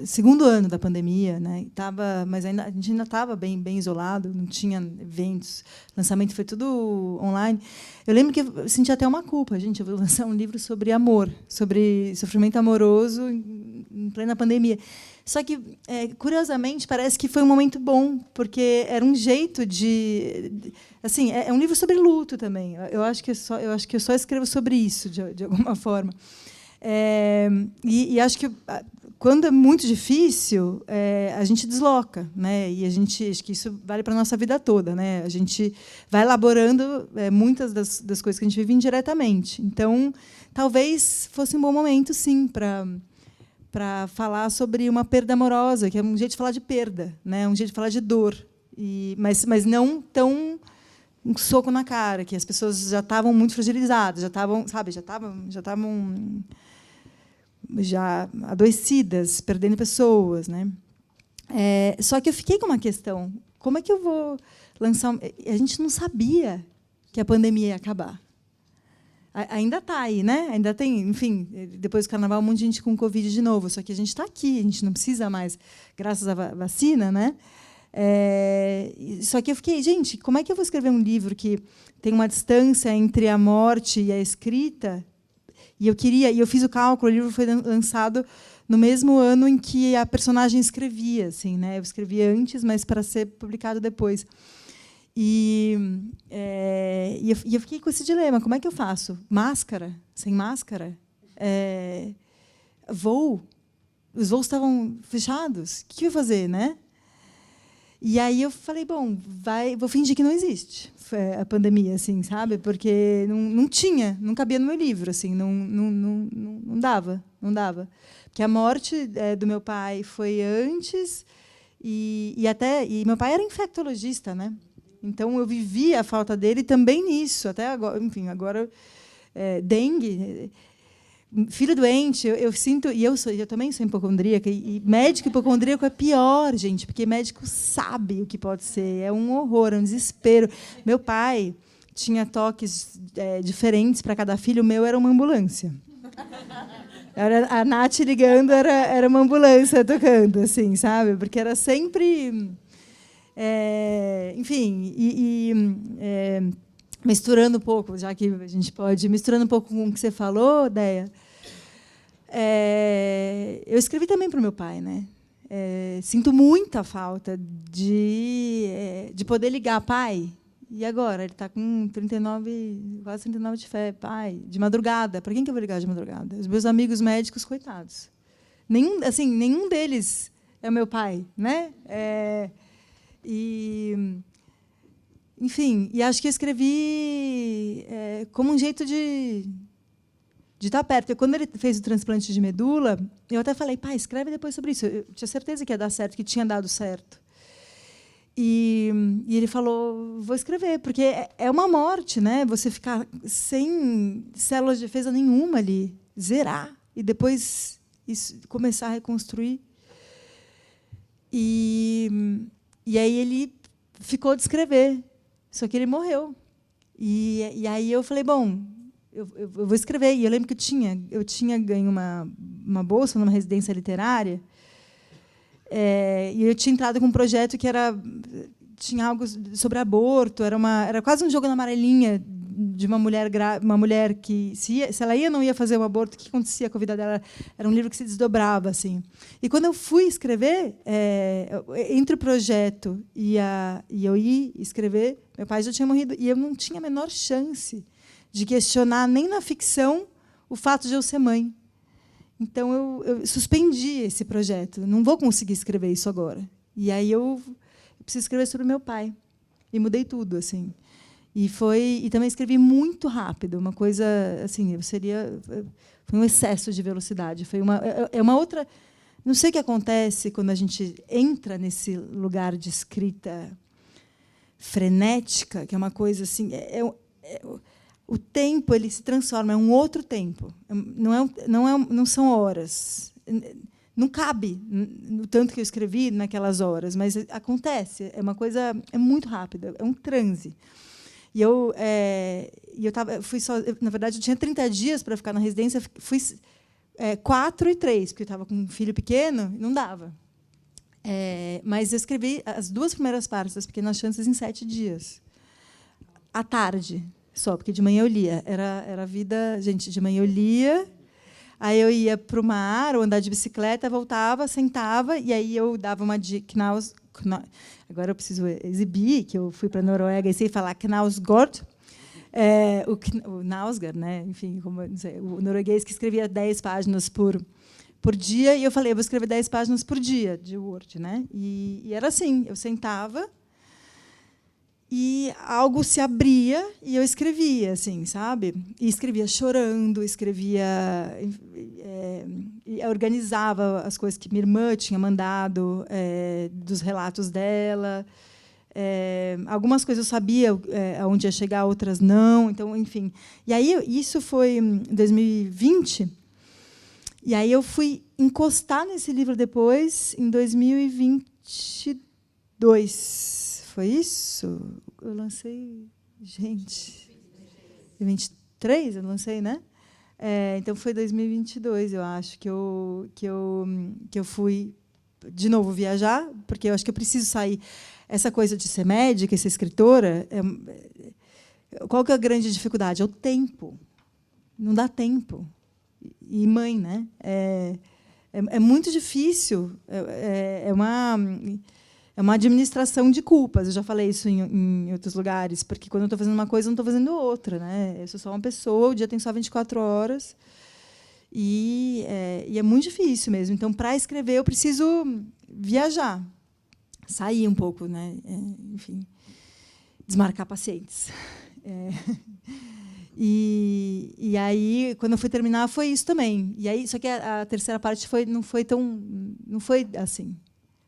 segundo ano da pandemia, né? Mas a gente ainda estava bem isolado, não tinha eventos, lançamento foi tudo online. Eu lembro que eu senti até uma culpa, gente, eu vou lançar um livro sobre amor, sobre sofrimento amoroso em plena pandemia. Só que, curiosamente, parece que foi um momento bom, porque era um jeito assim, é um livro sobre luto também. Eu acho que eu só escrevo sobre isso, de alguma forma. E acho que, quando é muito difícil, a gente desloca, né? E acho que isso vale para a nossa vida toda, né? A gente vai elaborando muitas das coisas que a gente vive indiretamente. Então, talvez fosse um bom momento, sim, para falar sobre uma perda amorosa, que é um jeito de falar de perda, né? Um jeito de falar de dor, mas não tão um soco na cara, que as pessoas já estavam muito fragilizadas, já estavam já adoecidas, perdendo pessoas, né? Só que eu fiquei com uma questão: como é que eu vou lançar? A gente não sabia que a pandemia ia acabar. Ainda está aí, né? Ainda tem, enfim, depois do carnaval, um monte de gente com Covid de novo. Só que a gente está aqui, a gente não precisa mais, graças à vacina, né? Só que eu fiquei, gente, como é que eu vou escrever um livro que tem uma distância entre a morte e a escrita? E eu fiz o cálculo, o livro foi lançado no mesmo ano em que a personagem escrevia, assim, né? Eu escrevia antes, mas para ser publicado depois. E eu fiquei com esse dilema: como é que eu faço? Máscara? Sem máscara? Voo? Os voos estavam fechados? O que eu ia fazer, né? E aí eu falei, bom, vou fingir que não existe a pandemia, assim, sabe? Porque não cabia no meu livro, assim, não dava. Porque a morte do meu pai foi antes, e meu pai era infectologista, né? Então eu vivia a falta dele também nisso, até agora, enfim, agora dengue. Filho doente, eu sinto, e eu também sou hipocondríaca, e médico hipocondríaco é pior, gente, porque médico sabe o que pode ser, é um horror, é um desespero. Meu pai tinha toques diferentes para cada filho, o meu era uma ambulância. A Nath ligando era uma ambulância tocando, assim, sabe? Porque era sempre, enfim, misturando um pouco, já que a gente pode, misturando um pouco com o que você falou, Déia, eu escrevi também para o meu pai, né? Sinto muita falta de poder ligar, pai. E agora? Ele está com 39, quase 39 de fé, pai, de madrugada. Para quem que eu vou ligar de madrugada? Os meus amigos médicos, coitados. Nenhum deles é o meu pai, né? Enfim, e acho que eu escrevi como um jeito de estar perto. Quando ele fez o transplante de medula, eu até falei, pai, escreve depois sobre isso. Eu tinha certeza que ia dar certo, que tinha dado certo. E ele falou, vou escrever, porque é uma morte, né? Você ficar sem células de defesa nenhuma ali, zerar, e depois começar a reconstruir. E aí ele ficou de escrever. Só que ele morreu. E aí eu falei, bom, eu vou escrever. E eu lembro que eu tinha ganho uma bolsa numa residência literária, e eu tinha entrado com um projeto que tinha algo sobre aborto, era quase um jogo na amarelinha de uma mulher que, se ela ia ou não ia fazer o aborto, o que acontecia com a vida dela. Era um livro que se desdobrava, assim. E quando eu fui escrever, entre o projeto e eu ir escrever, meu pai já tinha morrido, e eu não tinha a menor chance de questionar, nem na ficção, o fato de eu ser mãe. Então eu suspendi esse projeto. Não vou conseguir escrever isso agora. E aí eu preciso escrever sobre o meu pai. E mudei tudo, assim. E também escrevi muito rápido, uma coisa assim, foi um excesso de velocidade, foi uma outra, não sei o que acontece quando a gente entra nesse lugar de escrita frenética, que é uma coisa assim, o tempo ele se transforma, é um outro tempo, não são horas, não cabe no tanto que eu escrevi naquelas horas, mas acontece, é uma coisa muito rápida, é um transe. E na verdade, eu tinha 30 dias para ficar na residência, fui 4 e 3, porque eu estava com um filho pequeno, não dava. Mas eu escrevi as 2 primeiras partes das Pequenas Chances em 7 dias. À tarde, só, porque de manhã eu lia. Era a vida... Gente, de manhã eu lia, Aí eu ia para o mar, ou andar de bicicleta, voltava, sentava, e aí eu dava uma de agora eu preciso exibir, que eu fui para a Noruega e sei falar Knausgård, o Knausgård, né? Enfim, não sei, o norueguês que escrevia 10 páginas por dia, e eu falei, eu vou escrever 10 páginas por dia de Word. Né? E era assim, eu sentava, e algo se abria e eu escrevia, assim, sabe? E escrevia chorando, escrevia, organizava as coisas que minha irmã tinha mandado, dos relatos dela. Algumas coisas eu sabia aonde ia chegar, outras não. Então, enfim. E aí isso foi em 2020. E aí eu fui encostar nesse livro depois, em 2022. Foi isso? Eu lancei... Gente... 23 eu lancei, né? Então, foi 2022, eu acho, que eu fui, de novo, viajar, porque eu acho que eu preciso sair. Essa coisa de ser médica, ser escritora... qual que é a grande dificuldade? É o tempo. Não dá tempo. E mãe, né? É muito difícil. É uma administração de culpas. Eu já falei isso em outros lugares, porque quando eu estou fazendo uma coisa, eu não estou fazendo outra. Né? Eu sou só uma pessoa, o dia tem só 24 horas. E é muito difícil mesmo. Então, para escrever, eu preciso viajar, sair um pouco, né? Enfim, desmarcar pacientes. E aí, quando eu fui terminar, foi isso também. E aí, só que a terceira parte não foi assim.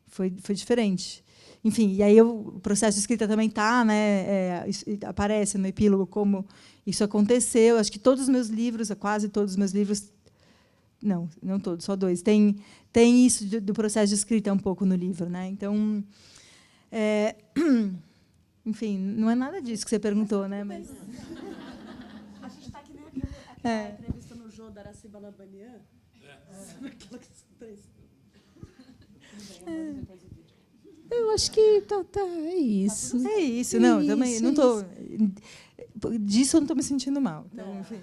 Foi diferente. Enfim, e aí o processo de escrita também está, né? Aparece no epílogo como isso aconteceu. Acho que todos os meus livros, quase todos os meus livros, não todos, só 2, tem isso do processo de escrita um pouco no livro, né? Então, enfim, não é nada disso que você perguntou, né? Mas a gente está aqui nem aquela entrevista no Jô da Araciba Labanian. Eu acho que é isso. É isso. Não, também não estou... Disso eu não estou me sentindo mal. Então, enfim,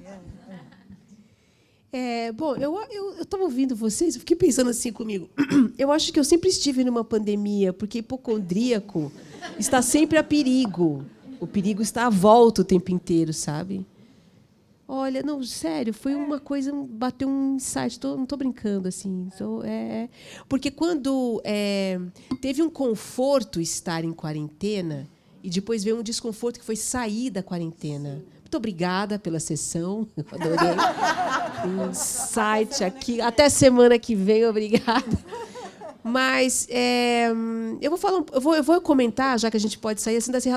Bom, eu estava ouvindo vocês, eu fiquei pensando assim comigo. Eu acho que eu sempre estive numa pandemia, porque hipocondríaco está sempre a perigo. O perigo está à volta o tempo inteiro, sabe? Olha, não, sério, foi uma coisa, bateu um insight, não estou brincando, assim. Porque quando teve um conforto estar em quarentena, e depois veio um desconforto que foi sair da quarentena. Muito obrigada pela sessão, eu adorei. Um insight aqui. Até semana que vem, obrigada. Mas eu vou comentar, já que a gente pode sair, assim, dessa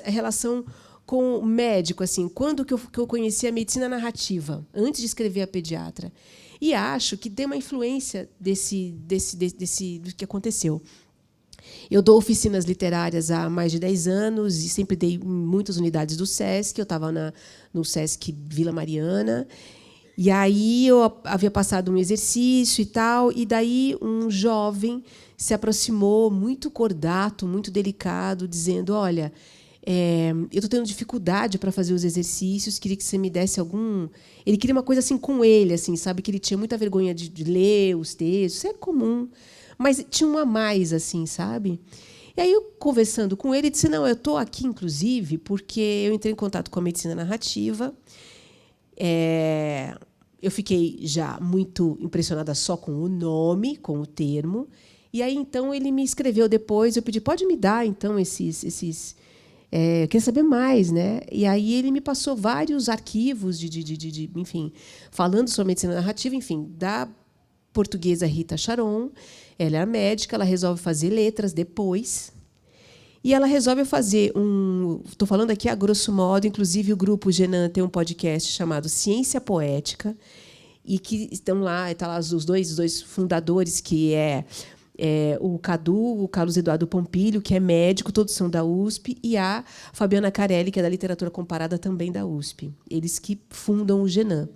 relação com o médico, assim, quando que eu conheci a medicina narrativa, antes de escrever A Pediatra. E acho que tem uma influência do que aconteceu. Eu dou oficinas literárias há mais de 10 anos e sempre dei em muitas unidades do SESC. Eu estava no SESC Vila Mariana. E aí eu havia passado um exercício e tal, e daí um jovem se aproximou, muito cordato, muito delicado, dizendo, olha, eu estou tendo dificuldade para fazer os exercícios, queria que você me desse algum... Ele queria uma coisa assim com ele, assim, sabe, que ele tinha muita vergonha de ler os textos, isso é comum, mas tinha um a mais, assim, sabe? E aí, eu, conversando com ele, disse, não, eu estou aqui, inclusive, porque eu entrei em contato com a medicina narrativa. Eu fiquei já muito impressionada só com o nome, com o termo. E aí, então, ele me escreveu depois, eu pedi, pode me dar, então, esses eu queria saber mais, né? E aí ele me passou vários arquivos enfim, falando sobre medicina narrativa, enfim, da portuguesa Rita Charon. Ela é médica, ela resolve fazer letras depois. E ela resolve fazer estou falando aqui a grosso modo, inclusive o grupo Genan tem um podcast chamado Ciência Poética, e que estão lá, os dois fundadores, que o Cadu, o Carlos Eduardo Pompilho, que é médico, todos são da USP, e a Fabiana Carelli, que é da literatura comparada, também da USP. Eles que fundam o Genan.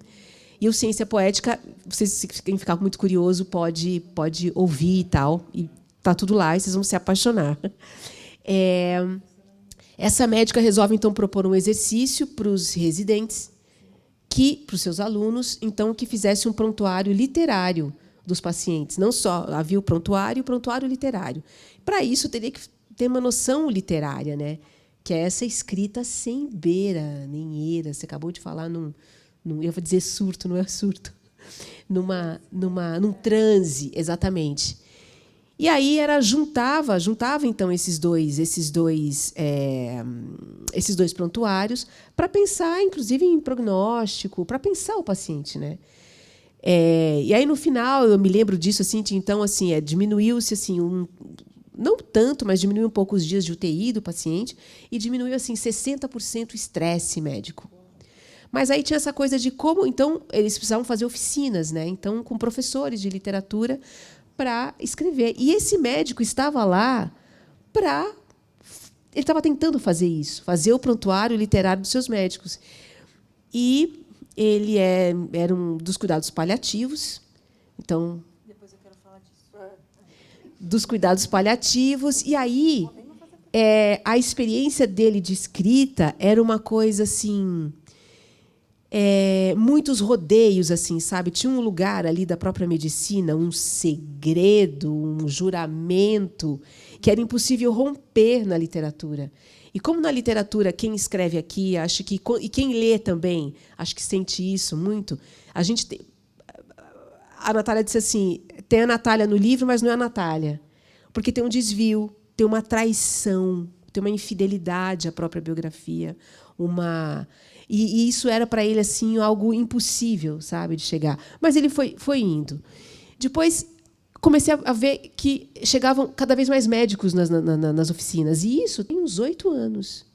E o Ciência Poética, vocês, quem ficar muito curioso, pode ouvir e tal. E está tudo lá, e vocês vão se apaixonar. Essa médica resolve, então, propor um exercício para os residentes, que para os seus alunos, então, que fizesse um prontuário literário dos pacientes. Não só havia o prontuário literário. Para isso, teria que ter uma noção literária, né? Que é essa escrita sem beira, nem eira. Você acabou de falar eu vou dizer surto, não é surto. Num transe, exatamente. E aí juntava então esses dois prontuários para pensar, inclusive, em prognóstico, para pensar o paciente, né? E aí no final eu me lembro disso assim, então assim, diminuiu-se assim não tanto, mas diminuiu um pouco os dias de UTI do paciente e diminuiu assim 60% o estresse médico. Mas aí tinha essa coisa de como, então, eles precisavam fazer oficinas, né? Então, com professores de literatura para escrever. E esse médico estava lá ele estava tentando fazer isso, fazer o prontuário literário dos seus médicos. E ele era um dos cuidados paliativos. Então, depois eu quero falar disso. Dos cuidados paliativos. E aí, a experiência dele de escrita era uma coisa assim... muitos rodeios, assim, sabe? Tinha um lugar ali da própria medicina, um segredo, um juramento que era impossível romper na literatura. E como na literatura, quem escreve aqui, acho que e quem lê também, acho que sente isso muito. A Natália disse assim: tem a Natália no livro, mas não é a Natália, porque tem um desvio, tem uma traição, tem uma infidelidade à própria biografia, E isso era para ele assim algo impossível, sabe, de chegar. Mas ele foi indo. Depois comecei a ver que chegavam cada vez mais médicos nas oficinas. E isso tem uns 8 anos.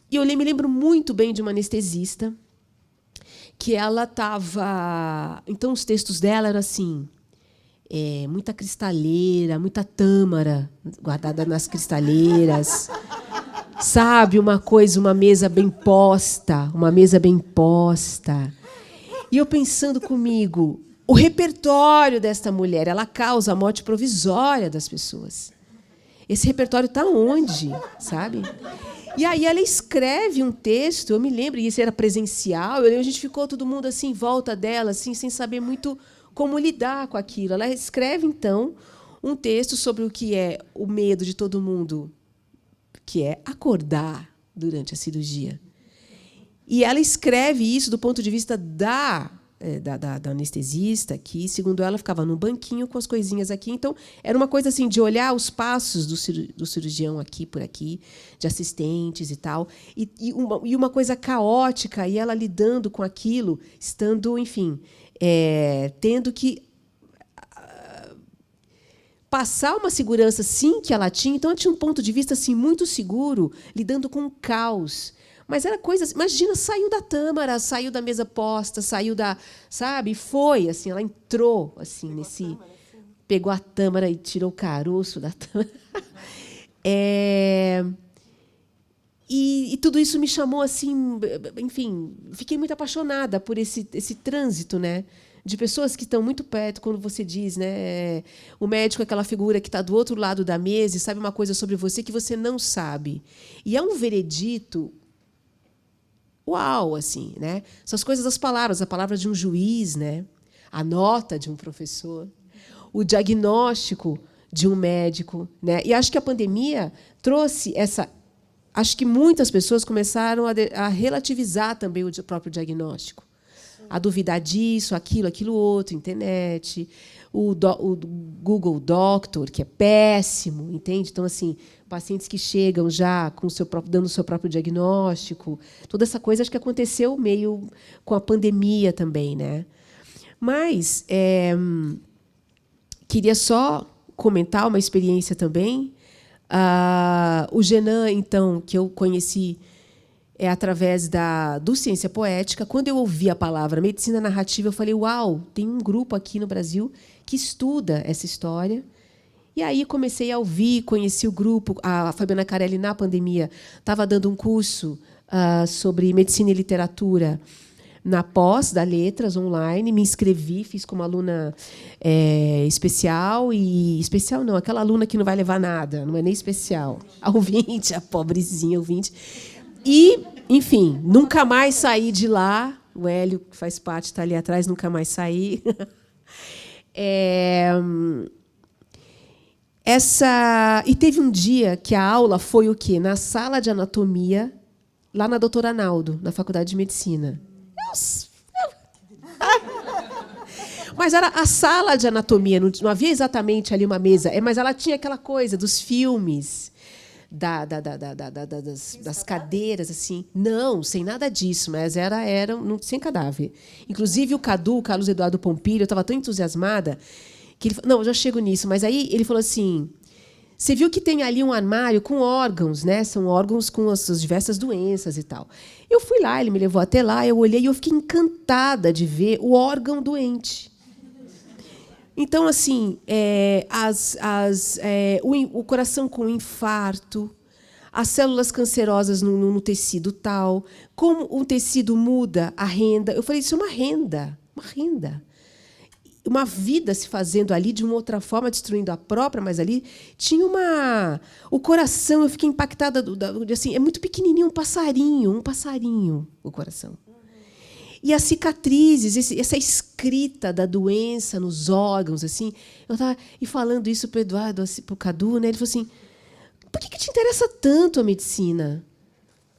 E eu me lembro muito bem de uma anestesista que ela estava... Então, os textos dela eram assim... muita cristaleira, muita tâmara guardada nas cristaleiras... Sabe, uma mesa bem posta, E eu pensando comigo, o repertório desta mulher, ela causa a morte provisória das pessoas. Esse repertório está onde, sabe? E aí ela escreve um texto, eu me lembro, e isso era presencial, a gente ficou todo mundo assim em volta dela, assim, sem saber muito como lidar com aquilo. Ela escreve, então, um texto sobre o que é o medo de todo mundo, que é acordar durante a cirurgia. E ela escreve isso do ponto de vista da anestesista, que, segundo ela, ficava no banquinho com as coisinhas aqui. Então, era uma coisa assim de olhar os passos do cirurgião aqui por aqui, de assistentes e tal, e uma coisa caótica, e ela lidando com aquilo, estando, enfim, tendo que passar uma segurança, sim, que ela tinha. Então, ela tinha um ponto de vista assim, muito seguro, lidando com o caos. Mas era coisa... Imagina, saiu da tâmara, saiu da mesa posta, saiu da... Sabe? Foi, assim, ela entrou assim, pegou a tâmara e tirou o caroço da tâmara. E tudo isso me chamou, assim... Enfim, fiquei muito apaixonada por esse trânsito, né? De pessoas que estão muito perto, quando você diz, né, o médico é aquela figura que está do outro lado da mesa e sabe uma coisa sobre você que você não sabe. E é um veredito, uau, assim, né? Essas coisas das palavras, a palavra de um juiz, né? A nota de um professor, o diagnóstico de um médico, né? E acho que a pandemia trouxe essa... Acho que muitas pessoas começaram a relativizar também o próprio diagnóstico. A duvidar disso, aquilo outro, internet, o Google Doctor, que é péssimo, entende? Então, assim, pacientes que chegam já dando o seu próprio diagnóstico, toda essa coisa acho que aconteceu meio com a pandemia também, né? Mas queria só comentar uma experiência também. O Genan, então, que eu conheci através do Ciência Poética. Quando eu ouvi a palavra medicina narrativa, eu falei, uau, tem um grupo aqui no Brasil que estuda essa história. E aí comecei a ouvir, conheci o grupo. A Fabiana Carelli, na pandemia, estava dando um curso sobre medicina e literatura na pós da Letras, online. Me inscrevi, fiz como aluna especial. E especial não, aquela aluna que não vai levar nada, não é nem especial. A ouvinte, a pobrezinha ouvinte. E, enfim, nunca mais saí de lá, O Hélio, que faz parte, está ali atrás, nunca mais saí. E teve um dia que a aula foi o quê? Na sala de anatomia, lá na Doutor Arnaldo, na Faculdade de Medicina. Mas era a sala de anatomia, não havia exatamente ali uma mesa, mas ela tinha aquela coisa dos filmes, das cadeiras, assim. Não, sem nada disso, mas era sem cadáver. Inclusive, o Cadu, o Carlos Eduardo Pompilho, eu estava tão entusiasmada que ele falou, não, eu já chego nisso, mas aí ele falou assim, você viu que tem ali um armário com órgãos, né? São órgãos com as suas diversas doenças e tal. Eu fui lá, ele me levou até lá, eu olhei e eu fiquei encantada de ver o órgão doente. Então, assim, o coração com infarto, as células cancerosas no tecido tal, como o tecido muda a renda. Eu falei, isso é uma renda. Uma vida se fazendo ali de uma outra forma, destruindo a própria, mas ali tinha o coração, eu fiquei impactada, assim, é muito pequenininho, um passarinho, o coração. E as cicatrizes, essa escrita da doença nos órgãos, assim, eu estava falando isso para o Eduardo, assim, para o Cadu, né? Ele falou assim, por que te interessa tanto a medicina?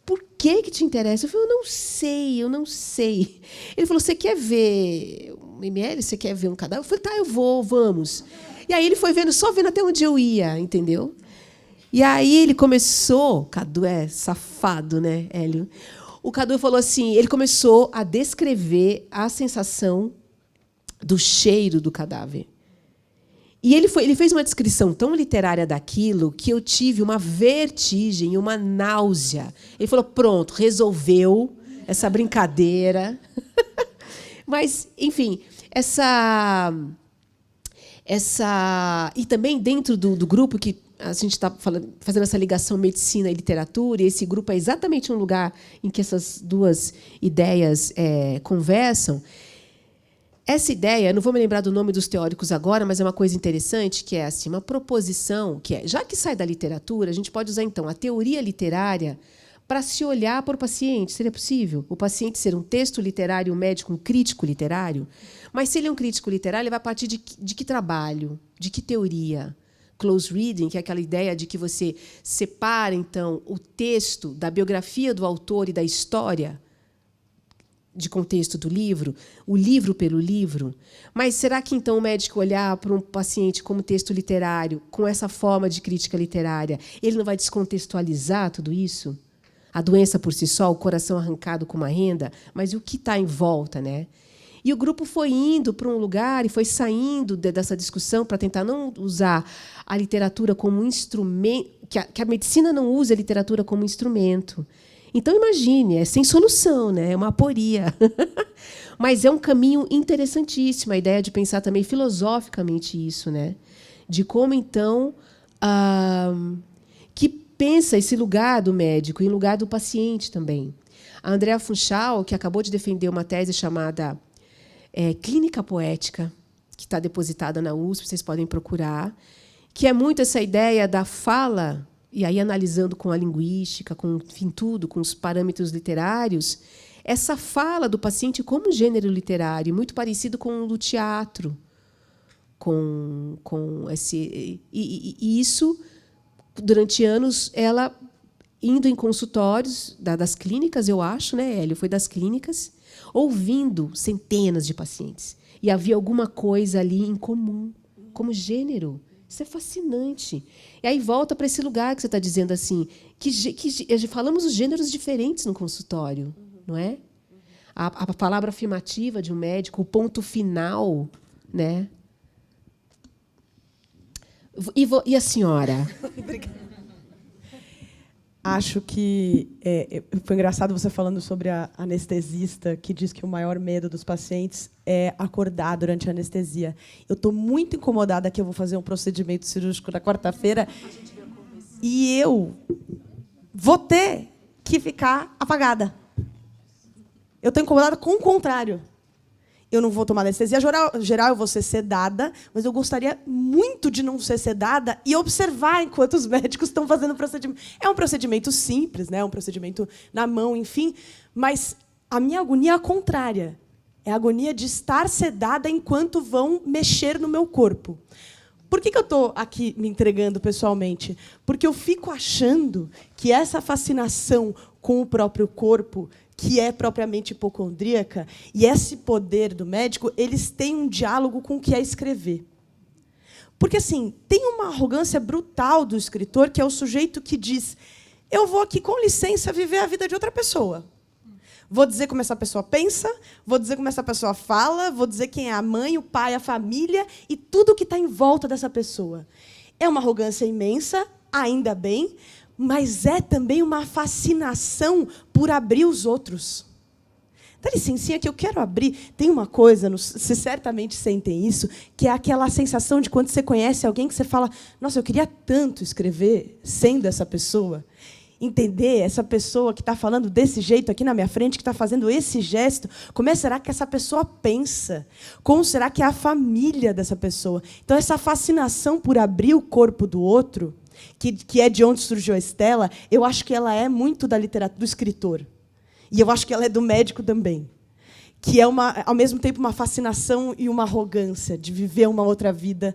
Por que te interessa? Eu falei, eu não sei. Ele falou, você quer ver um ML? Você quer ver um cadáver? Eu falei, tá, eu vou, vamos. E aí ele foi só vendo até onde eu ia, entendeu? E aí ele começou, Cadu é safado, né, Hélio? O Cadu falou assim, ele começou a descrever a sensação do cheiro do cadáver. E ele fez uma descrição tão literária daquilo que eu tive uma vertigem, uma náusea. Ele falou, pronto, resolveu essa brincadeira. Mas, enfim, e também dentro do grupo que a gente está fazendo essa ligação medicina e literatura, e esse grupo é exatamente um lugar em que essas duas ideias conversam. Essa ideia, não vou me lembrar do nome dos teóricos agora, mas é uma coisa interessante, que é assim, uma proposição, que já que sai da literatura, a gente pode usar, então, a teoria literária para se olhar para o paciente. Seria possível? O paciente ser um texto literário, um médico, um crítico literário? Mas, se ele é um crítico literário, ele vai partir de que trabalho? De que teoria? Close reading, que é aquela ideia de que você separa, então, o texto da biografia do autor e da história de contexto do livro, o livro pelo livro. Mas será que, então, o médico olhar para um paciente como texto literário, com essa forma de crítica literária, ele não vai descontextualizar tudo isso? A doença por si só, o coração arrancado com uma renda, mas e o que está em volta, né? E o grupo foi indo para um lugar e foi saindo dessa discussão para tentar não usar a literatura como instrumento, que a medicina não usa a literatura como instrumento. Então, imagine, é sem solução, né? É uma aporia. Mas é um caminho interessantíssimo, a ideia de pensar também filosoficamente isso, né? De como, então, que pensa esse lugar do médico em lugar do paciente também. A Andrea Funchal, que acabou de defender uma tese chamada Clínica Poética, que está depositada na USP, vocês podem procurar, que é muito essa ideia da fala, e aí analisando com a linguística, com, enfim, tudo, com os parâmetros literários, essa fala do paciente como gênero literário, muito parecido com o do teatro, e isso, durante anos, ela indo em consultórios das clínicas, eu acho, né, Hélio? Foi das clínicas, ouvindo centenas de pacientes. E havia alguma coisa ali em comum, como gênero. Isso é fascinante. E aí volta para esse lugar que você está dizendo assim, que falamos os gêneros diferentes no consultório, não é? A palavra afirmativa de um médico, o ponto final, né? E a senhora? Obrigada. Acho que foi engraçado você falando sobre a anestesista que diz que o maior medo dos pacientes é acordar durante a anestesia. Eu estou muito incomodada que eu vou fazer um procedimento cirúrgico na quarta-feira e eu vou ter que ficar apagada. Eu estou incomodada com o contrário. Eu não vou tomar anestesia geral, eu vou ser sedada, mas eu gostaria muito de não ser sedada e observar enquanto os médicos estão fazendo o procedimento. É um procedimento simples, né? Um procedimento na mão, enfim, mas A minha agonia é a contrária. É a agonia de estar sedada enquanto vão mexer no meu corpo. Por que eu estou aqui me entregando pessoalmente? Porque eu fico achando que essa fascinação com o próprio corpo, que é propriamente hipocondríaca, e esse poder do médico, eles têm um diálogo com o que é escrever. Porque, assim, tem uma arrogância brutal do escritor, que é o sujeito que diz: eu vou aqui, com licença, viver a vida de outra pessoa. Vou dizer como essa pessoa pensa, vou dizer como essa pessoa fala, vou dizer quem é a mãe, o pai, a família e tudo que está em volta dessa pessoa. É uma arrogância imensa, ainda bem, mas é também uma fascinação por abrir os outros. Dá licencinha que eu quero abrir. Tem uma coisa, vocês certamente sentem isso, que é aquela sensação de quando você conhece alguém que você fala: nossa, eu queria tanto escrever sendo essa pessoa. Entender essa pessoa que está falando desse jeito aqui na minha frente, que está fazendo esse gesto, como será que essa pessoa pensa? Como será que é a família dessa pessoa? Então, essa fascinação por abrir o corpo do outro, que é de onde surgiu a Estela, eu acho que ela é muito da literatura, do escritor. E eu acho que ela é do médico também. Que é, ao mesmo tempo, uma fascinação e uma arrogância de viver uma outra vida.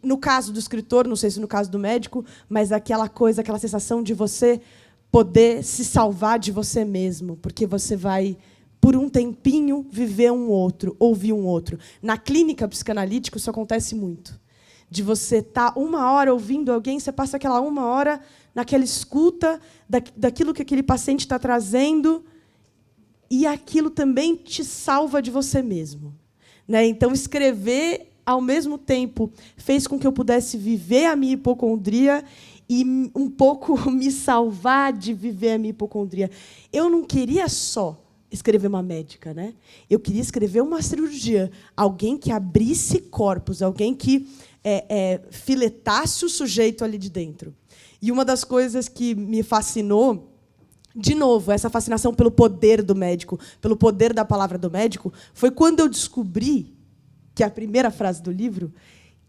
No caso do escritor, não sei se no caso do médico, mas aquela coisa, aquela sensação de você poder se salvar de você mesmo, porque você vai, por um tempinho, viver um outro, ouvir um outro. Na clínica psicanalítica, isso acontece muito. De você estar 1 hora ouvindo alguém, você passa aquela 1 hora naquela escuta daquilo que aquele paciente está trazendo, e aquilo também te salva de você mesmo. Né? Então, escrever, ao mesmo tempo, fez com que eu pudesse viver a minha hipocondria e um pouco me salvar de viver a minha hipocondria. Eu não queria só escrever uma médica, né? Eu queria escrever uma cirurgiã, alguém que abrisse corpos, alguém que filetasse o sujeito ali de dentro. E uma das coisas que me fascinou, de novo, essa fascinação pelo poder do médico, pelo poder da palavra do médico, foi quando eu descobri, que é a primeira frase do livro,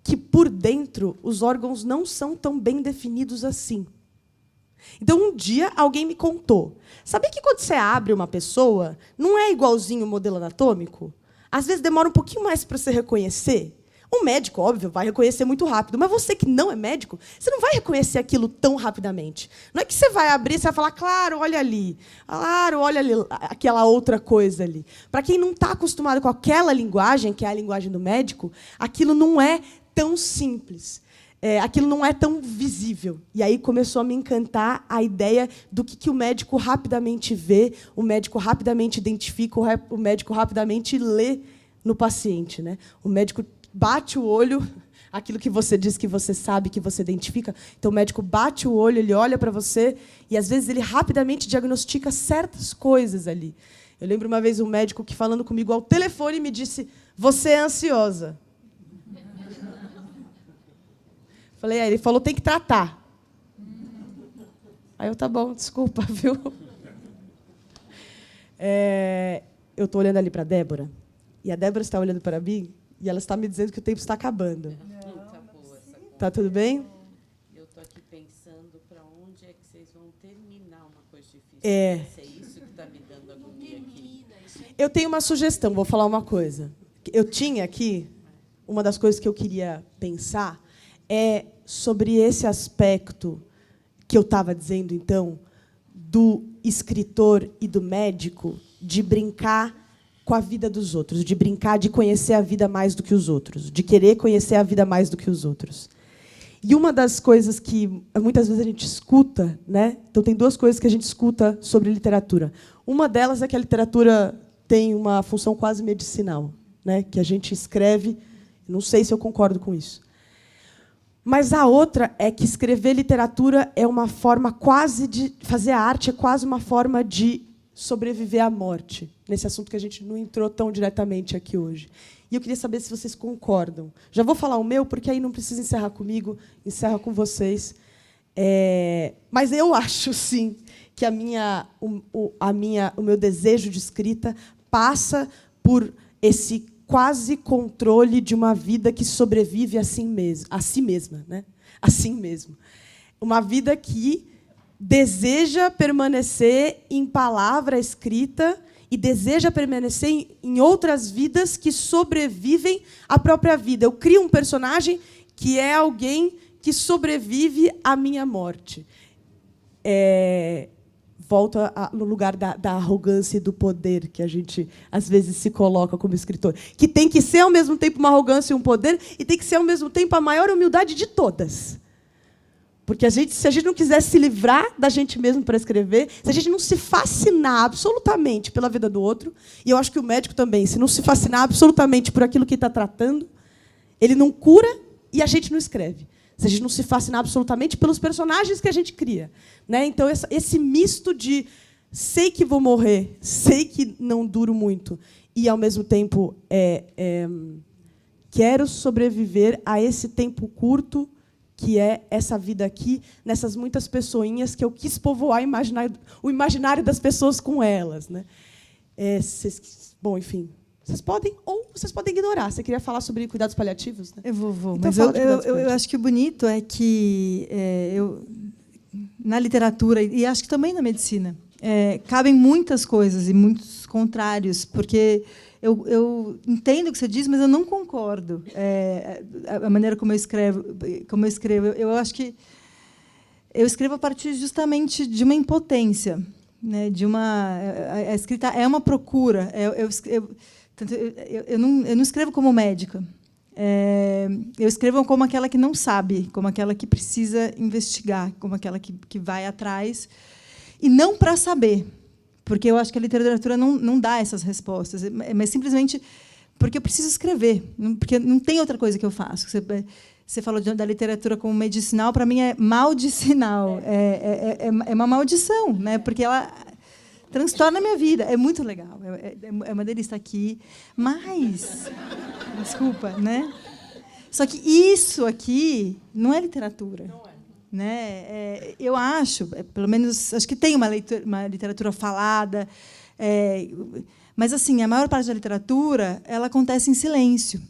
que, por dentro, os órgãos não são tão bem definidos assim. Então, um dia, alguém me contou. Sabe que, quando você abre uma pessoa, não é igualzinho o modelo anatômico? Às vezes, demora um pouquinho mais para você reconhecer. O médico, óbvio, vai reconhecer muito rápido, mas você que não é médico, você não vai reconhecer aquilo tão rapidamente. Não é que você vai abrir e você vai falar: claro, olha ali, aquela outra coisa ali. Para quem não está acostumado com aquela linguagem, que é a linguagem do médico, aquilo não é tão simples. Aquilo não é tão visível. E aí começou a me encantar a ideia do que o médico rapidamente vê, o médico rapidamente identifica, o médico rapidamente lê no paciente. Né? O médico bate o olho, aquilo que você diz que você sabe, que você identifica. Então, o médico bate o olho, ele olha para você e, às vezes, ele rapidamente diagnostica certas coisas ali. Eu lembro uma vez um médico que, falando comigo ao telefone, me disse: você é ansiosa. Falei: ele falou, tem que tratar. Aí eu: tá bom, desculpa, viu? Eu estou olhando ali para a Débora, e a Débora está olhando para mim, e ela está me dizendo que o tempo está acabando. Tá tudo bem? Eu estou aqui pensando para onde é que vocês vão terminar uma coisa difícil. É isso que está me dando agonia aqui. Eu tenho uma sugestão, vou falar uma coisa. Eu tinha aqui, uma das coisas que eu queria pensar é sobre esse aspecto que eu estava dizendo, então, do escritor e do médico, de brincar com a vida dos outros, de brincar de conhecer a vida mais do que os outros, de querer conhecer a vida mais do que os outros. E uma das coisas que muitas vezes a gente escuta, né? Então, tem 2 coisas que a gente escuta sobre literatura. Uma delas é que a literatura tem uma função quase medicinal, né? Que a gente escreve, não sei se eu concordo com isso. Mas a outra é que escrever literatura é uma forma quase de fazer arte, é quase uma forma de sobreviver à morte, nesse assunto que a gente não entrou tão diretamente aqui hoje. E eu queria saber se vocês concordam. Já vou falar o meu, porque aí não precisa encerrar comigo, encerra com vocês. Mas eu acho, sim, que o meu desejo de escrita passa por esse quase controle de uma vida que sobrevive a si mesma, né? Assim mesmo. Uma vida que deseja permanecer em palavra escrita e deseja permanecer em outras vidas que sobrevivem à própria vida. Eu crio um personagem que é alguém que sobrevive à minha morte. Volto no lugar da arrogância e do poder que a gente, às vezes, se coloca como escritor. Que tem que ser, ao mesmo tempo, uma arrogância e um poder, e tem que ser, ao mesmo tempo, a maior humildade de todas. Porque se a gente não quiser se livrar da gente mesmo para escrever, se a gente não se fascinar absolutamente pela vida do outro, e eu acho que o médico também, se não se fascinar absolutamente por aquilo que está tratando, ele não cura e a gente não escreve. Se a gente não se fascinar absolutamente pelos personagens que a gente cria. Né? Então, esse misto de sei que vou morrer, sei que não duro muito, e, ao mesmo tempo, quero sobreviver a esse tempo curto que é essa vida aqui, nessas muitas pessoinhas que eu quis povoar o imaginário das pessoas com elas. Né? Bom, enfim... Vocês podem ignorar. Você queria falar sobre cuidados paliativos? Né? Eu vou. Então, mas eu acho que o bonito é que na literatura, e acho que também na medicina, cabem muitas coisas e muitos contrários, porque eu entendo o que você diz, mas eu não concordo. A maneira como eu escrevo. Eu acho que eu escrevo a partir justamente de uma impotência. Né, a escrita é uma procura. Eu não escrevo como médica. Eu escrevo como aquela que não sabe, como aquela que precisa investigar, como aquela que vai atrás, e não para saber, porque eu acho que a literatura não dá essas respostas, mas simplesmente porque eu preciso escrever, porque não tem outra coisa que eu faço. Você falou da literatura como medicinal, para mim é maldicinal, é uma maldição, né? Porque ela transtorna a minha vida. É muito legal, é uma delícia estar aqui, mas, desculpa, né? Só que isso aqui não é literatura. Não é. Né? Eu acho, pelo menos, acho que tem uma literatura falada, mas assim, a maior parte da literatura ela acontece em silêncio.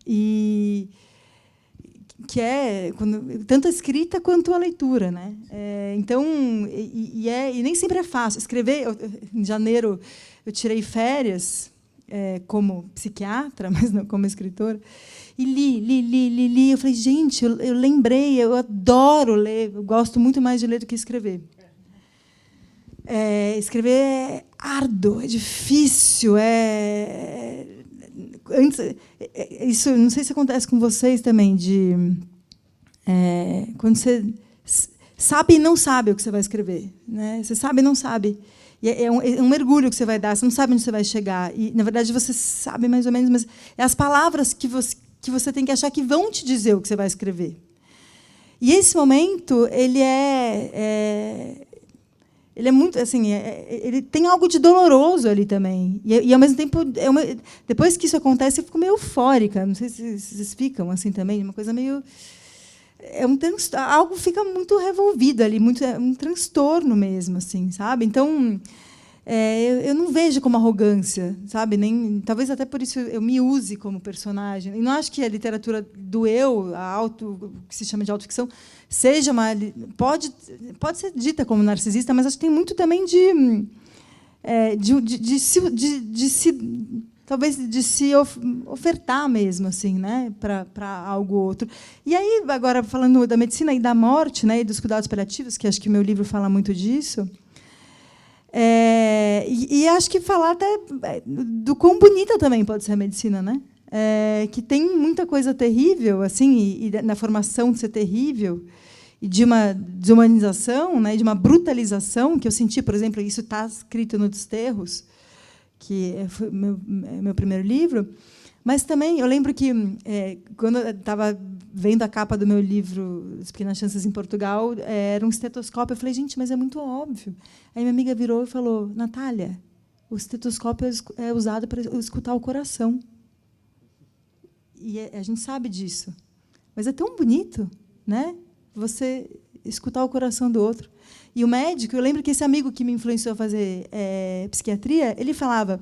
E que é tanto a escrita quanto a leitura, né? Então, e nem sempre é fácil. Escrever, em janeiro, eu tirei férias como psiquiatra, mas não como escritora, e li. Eu falei, gente, eu lembrei, eu adoro ler, eu gosto muito mais de ler do que escrever. Escrever é árduo, é difícil, isso não sei se acontece com vocês também, quando você sabe e não sabe o que você vai escrever, né? Você sabe e não sabe, e é um mergulho que você vai dar, você não sabe onde você vai chegar, e na verdade você sabe mais ou menos, mas é as palavras que você tem que achar que vão te dizer o que você vai escrever. E esse momento ele é muito assim, ele tem algo de doloroso ali também, e ao mesmo tempo depois que isso acontece eu fico meio eufórica, não sei se vocês ficam assim também, uma coisa meio algo fica muito revolvido ali, um transtorno mesmo, assim, sabe? Então eu não vejo como arrogância, sabe? Talvez até por isso eu me use como personagem. E não acho que a literatura do eu, que se chama de autoficção, seja pode ser dita como narcisista, mas acho que tem muito também talvez de se ofertar mesmo, assim, né, para algo outro. E aí, agora falando da medicina e da morte, né, e dos cuidados paliativos, que acho que o meu livro fala muito disso. E acho que falar até do quão bonita também pode ser a medicina, né? Que tem muita coisa terrível, assim, e na formação de ser terrível, e de uma desumanização, né, de uma brutalização, que eu senti, por exemplo, isso está escrito no Desterros, que foi meu primeiro livro. Mas também, eu lembro que, quando eu estava vendo a capa do meu livro, As Pequenas Chances em Portugal, era um estetoscópio. Eu falei, gente, mas é muito óbvio. Aí minha amiga virou e falou, Natália, o estetoscópio é usado para escutar o coração. E a gente sabe disso. Mas é tão bonito, né? Você escutar o coração do outro. E o médico, eu lembro que esse amigo que me influenciou a fazer psiquiatria, ele falava,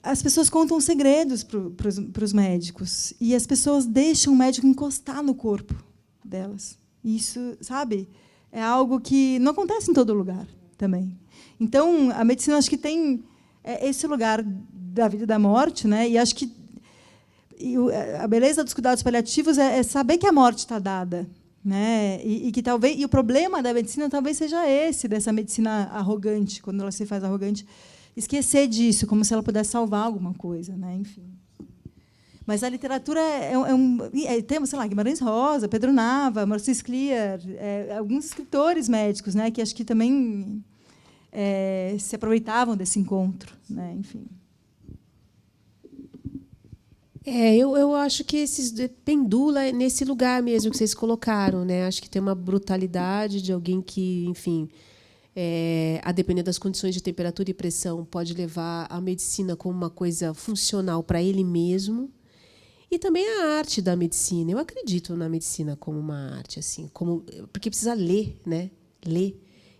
as pessoas contam segredos para os médicos, e as pessoas deixam o médico encostar no corpo delas. Isso, sabe? é algo que não acontece em todo lugar também. Então, a medicina, acho que tem esse lugar da vida e da morte, né? E acho que a beleza dos cuidados paliativos é saber que a morte está dada, né? E que talvez o problema da medicina talvez seja esse, dessa medicina arrogante, quando ela se faz arrogante, esquecer disso, como se ela pudesse salvar alguma coisa, né? Enfim. Mas a literatura temos, sei lá, Guimarães Rosa, Pedro Nava, Moacir Clear, alguns escritores médicos, né, que acho que também se aproveitavam desse encontro, né? Enfim. Eu acho que pendula nesse lugar mesmo que vocês colocaram, né? Acho que tem uma brutalidade de alguém que, enfim, a depender das condições de temperatura e pressão, pode levar a medicina como uma coisa funcional para ele mesmo. E também a arte da medicina. Eu acredito na medicina como uma arte, assim, porque precisa ler, né? Ler.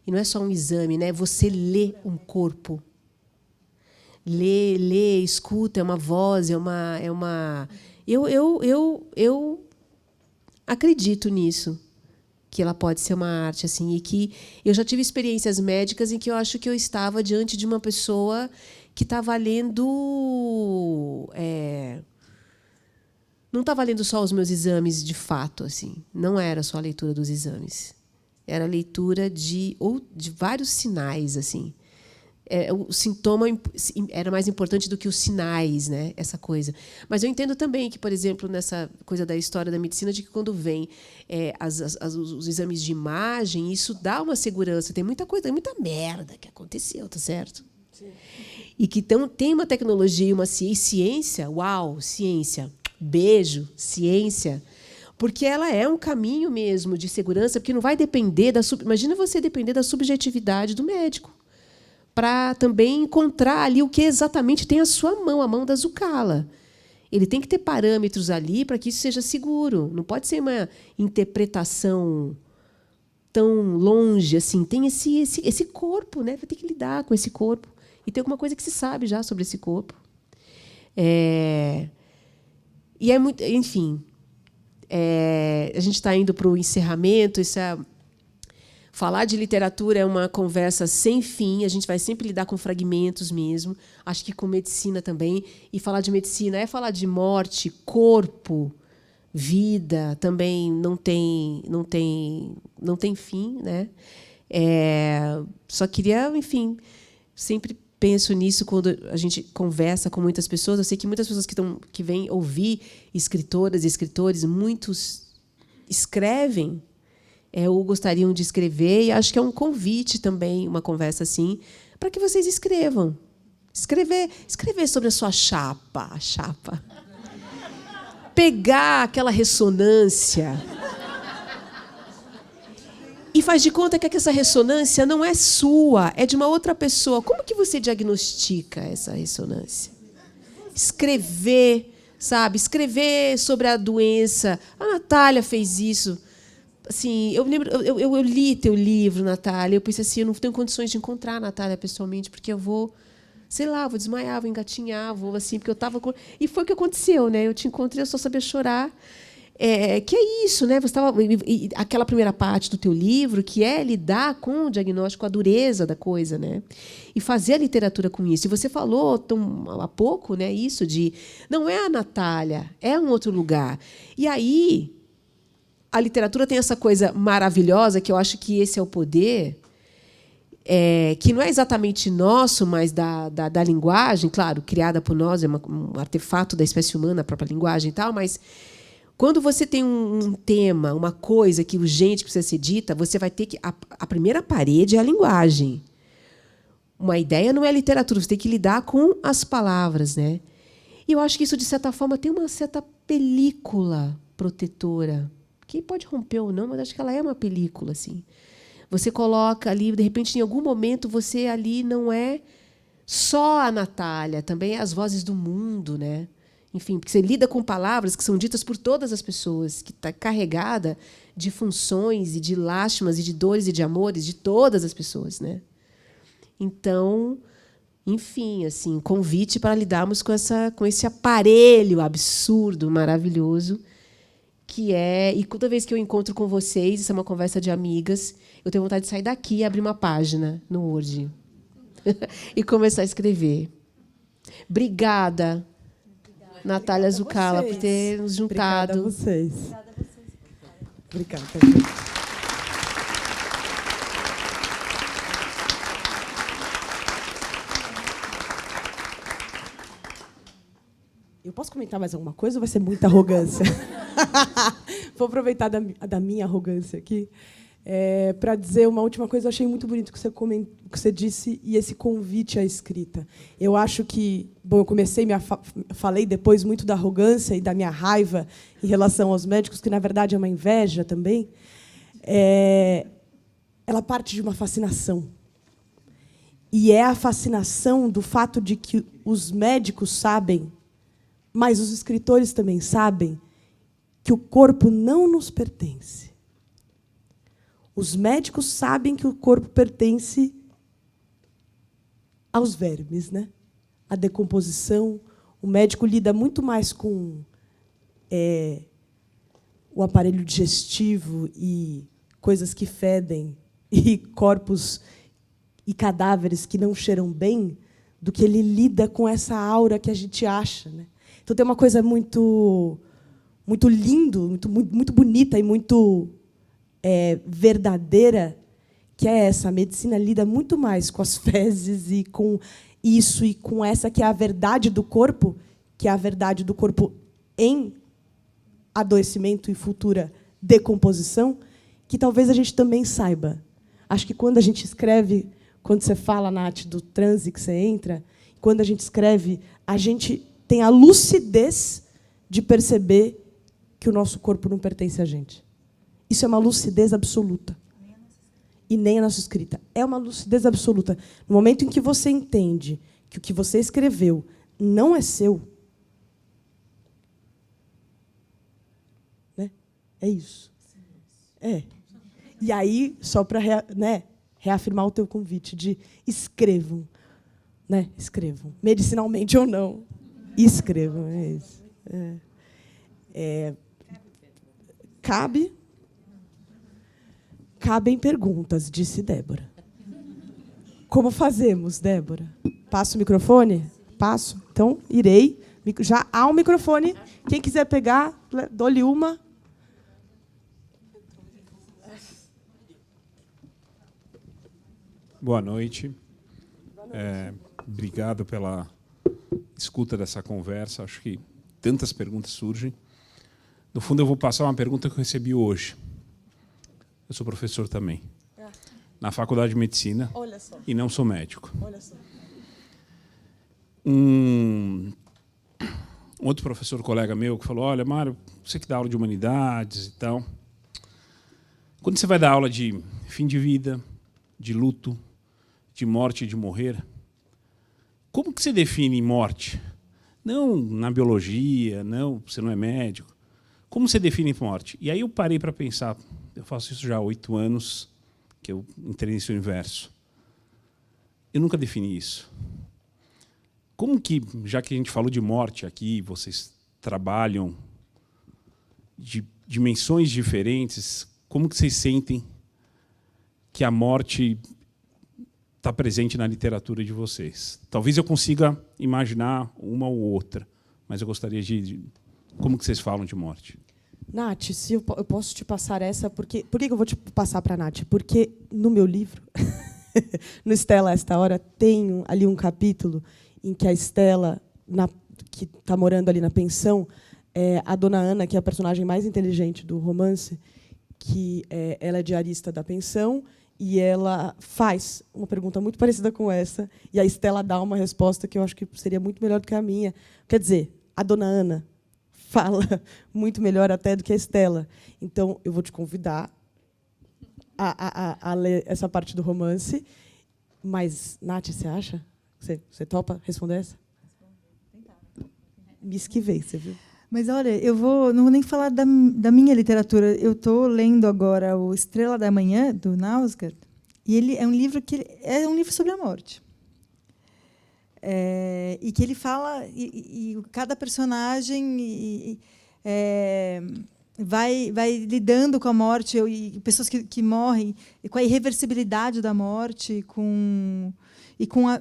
E não é só um exame, né? Você lê um corpo. Lê, escuta, é uma voz, é uma. Eu acredito nisso, que ela pode ser uma arte, assim, e que eu já tive experiências médicas em que eu acho que eu estava diante de uma pessoa que estava lendo. Não estava lendo só os meus exames de fato, assim. Não era só a leitura dos exames. Era a leitura de vários sinais, assim. O sintoma era mais importante do que os sinais, né? Essa coisa. Mas eu entendo também que, por exemplo, nessa coisa da história da medicina, de que quando vem os exames de imagem, isso dá uma segurança. Tem muita coisa, tem muita merda que aconteceu, tá certo? Sim. E que tem uma tecnologia e uma ciência, uau, ciência. Beijo, ciência, porque ela é um caminho mesmo de segurança, porque não vai depender imagina você depender da subjetividade do médico, para também encontrar ali o que exatamente tem a sua mão, a mão da Zucala. Ele tem que ter parâmetros ali para que isso seja seguro. Não pode ser uma interpretação tão longe assim. Tem esse corpo, né? Vai ter que lidar com esse corpo. E tem alguma coisa que se sabe já sobre esse corpo. E é muito, enfim, a gente está indo para o encerramento. Falar de literatura é uma conversa sem fim. A gente vai sempre lidar com fragmentos mesmo. Acho que com medicina também. E falar de medicina é falar de morte, corpo, vida. Também não tem fim, né? Só queria, enfim, sempre penso nisso quando a gente conversa com muitas pessoas. Eu sei que muitas pessoas que vêm ouvir escritoras e escritores, muitos escrevem ou gostariam de escrever, e acho que é um convite também, uma conversa assim, para que vocês escrevam. Escrever sobre a sua chapa, a chapa. Pegar aquela ressonância e faz de conta que essa ressonância não é sua, é de uma outra pessoa. Como que você diagnostica essa ressonância? Escrever, sabe? Escrever sobre a doença. A Natália fez isso. Assim, eu lembro, eu li teu livro, Natália. Eu pensei assim, eu não tenho condições de encontrar a Natália pessoalmente, porque eu vou, sei lá, vou desmaiar, vou engatinhar, vou assim, porque eu estava com... E foi o que aconteceu, né? Eu te encontrei, eu só sabia chorar. Que é isso, né? Você aquela primeira parte do teu livro, que é lidar com o diagnóstico, com a dureza da coisa, né? E fazer a literatura com isso. E você falou há pouco, né? Isso de não é a Natália, é um outro lugar. E aí a literatura tem essa coisa maravilhosa, que eu acho que esse é o poder, que não é exatamente nosso, mas da linguagem, claro, criada por nós, é um artefato da espécie humana, a própria linguagem e tal, mas quando você tem um tema, uma coisa que urgente precisa ser dita, você vai ter que... A primeira parede é a linguagem. Uma ideia não é a literatura, você tem que lidar com as palavras, né? E eu acho que isso, de certa forma, tem uma certa película protetora, que pode romper ou não, mas acho que ela é uma película, assim. Você coloca ali, de repente, em algum momento, você ali não é só a Natália, também é as vozes do mundo, né? Enfim, porque você lida com palavras que são ditas por todas as pessoas, que está carregada de funções e de lástimas e de dores e de amores de todas as pessoas, né? Então, enfim, assim, convite para lidarmos com esse aparelho absurdo, maravilhoso, E toda vez que eu encontro com vocês, isso é uma conversa de amigas, eu tenho vontade de sair daqui e abrir uma página no Word e começar a escrever. Obrigada, Natália Zucala, por ter nos juntado. Obrigada a vocês. Obrigada. Eu posso comentar mais alguma coisa ou vai ser muita arrogância? Vou aproveitar da minha arrogância aqui para dizer uma última coisa. Eu achei muito bonito o que você disse e esse convite à escrita. Eu acho que... Bom, eu comecei, falei depois muito da arrogância e da minha raiva em relação aos médicos, que, na verdade, é uma inveja também. Ela parte de uma fascinação. E é a fascinação do fato de que os médicos sabem, mas os escritores também sabem, que o corpo não nos pertence. Os médicos sabem que o corpo pertence aos vermes, né? A decomposição. O médico lida muito mais com o aparelho digestivo e coisas que fedem e corpos e cadáveres que não cheiram bem, do que ele lida com essa aura que a gente acha, né? Então tem uma coisa muito lindo, muito bonita e muito verdadeira, que é essa. A medicina lida muito mais com as fezes e com isso e com essa que é a verdade do corpo, que é a verdade do corpo em adoecimento e futura decomposição, que talvez a gente também saiba. Acho que quando a gente escreve, quando você fala, Nath, do transe que você entra, quando a gente escreve, a gente tem a lucidez de perceber que o nosso corpo não pertence a gente. Isso é uma lucidez absoluta. E nem a nossa escrita. É uma lucidez absoluta. No momento em que você entende que o que você escreveu não é seu, né? É isso. E aí, só para reafirmar o teu convite de escrevam. Né? Escrevam. Medicinalmente ou não. Escrevam. É isso. Cabem perguntas, disse Débora. Como fazemos, Débora? Passo o microfone? Passo. Então, irei. Já há um microfone. Quem quiser pegar, dou-lhe uma. Boa noite. Obrigado pela escuta dessa conversa. Acho que tantas perguntas surgem. No fundo, eu vou passar uma pergunta que eu recebi hoje. Eu sou professor também, na Faculdade de Medicina. Olha só. E não sou médico. Olha só. Um outro professor, colega meu, que falou, olha, Mário, você que dá aula de humanidades e tal, quando você vai dar aula de fim de vida, de luto, de morte e de morrer, como que você define morte? Não na biologia, não, você não é médico. Como você define morte? E aí eu parei para pensar, eu faço isso já há 8 anos, que eu entrei nesse universo. Eu nunca defini isso. Como que, já que a gente falou de morte aqui, vocês trabalham de dimensões diferentes, como que vocês sentem que a morte está presente na literatura de vocês? Talvez eu consiga imaginar uma ou outra, mas eu gostaria de como que vocês falam de morte? Nath, se eu posso te passar essa, porque... Por que eu vou te passar para a Nath? Porque no meu livro, no Estela, esta hora, tem ali um capítulo em que a Estela, que está morando ali na pensão, a dona Ana, que é a personagem mais inteligente do romance, que ela é diarista da pensão, e ela faz uma pergunta muito parecida com essa, e a Estela dá uma resposta que eu acho que seria muito melhor do que a minha. Quer dizer, a dona Ana fala muito melhor até do que a Estela. Então, eu vou te convidar a ler essa parte do romance. Mas, Nath, você acha? Você topa responder essa? Me esquivei, você viu? Mas, olha, não vou nem falar da minha literatura. Eu estou lendo agora o Estrela da Manhã, do Knausgaard, e ele é um livro é um livro sobre a morte. E que ele fala, e cada personagem vai lidando com a morte, e pessoas que morrem, e com a irreversibilidade da morte, e com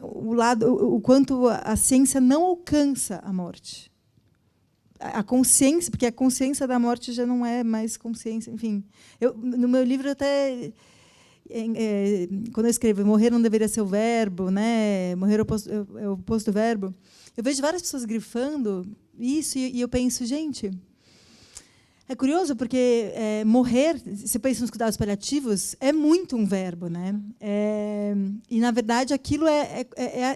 o quanto a ciência não alcança a morte. A consciência, porque a consciência da morte já não é mais consciência. Enfim, no meu livro até quando eu escrevo morrer não deveria ser o verbo, né? Morrer é o oposto do verbo. Eu vejo várias pessoas grifando isso e eu penso, gente, é curioso porque morrer, se pensa nos cuidados paliativos, é muito um verbo, né? E na verdade aquilo é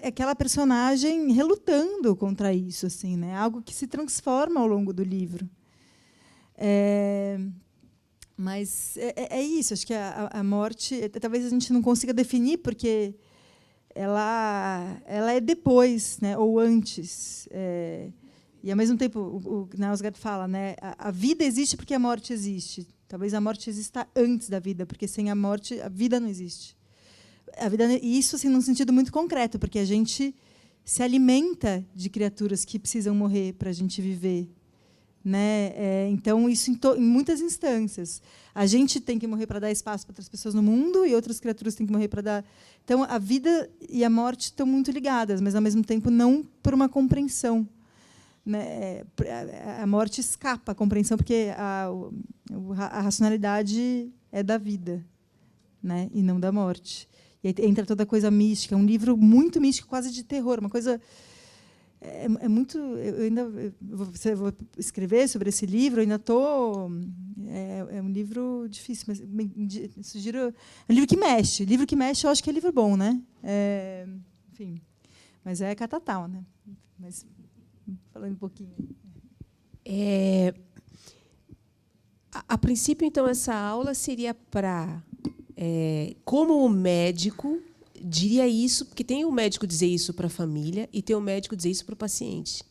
aquela personagem relutando contra isso, assim, né? Algo que se transforma ao longo do livro. Mas é isso. Acho que a morte, talvez a gente não consiga definir porque ela é depois, né? Ou antes. E, ao mesmo tempo, o Knausgaard fala, né, a vida existe porque a morte existe. Talvez a morte exista antes da vida, porque sem a morte, a vida não existe. E isso assim, num sentido muito concreto, porque a gente se alimenta de criaturas que precisam morrer para a gente viver. Né? Então, isso em muitas instâncias. A gente tem que morrer para dar espaço para outras pessoas no mundo e outras criaturas têm que morrer para dar... Então, a vida e a morte estão muito ligadas, mas, ao mesmo tempo, não por uma compreensão. Né? A morte escapa à compreensão, porque a racionalidade é da vida, né? E não da morte. E aí entra toda a coisa mística. É um livro muito místico, quase de terror, uma coisa... É muito. Eu ainda vou escrever sobre esse livro. Eu ainda estou. É um livro difícil, mas sugiro. É um livro que mexe. Livro que mexe, eu acho que é livro bom, né? Enfim, mas é catatal, né? Mas falando um pouquinho. A princípio, então, essa aula seria para como o médico diria isso, porque tem o médico dizer isso para a família e tem o médico dizer isso para o paciente.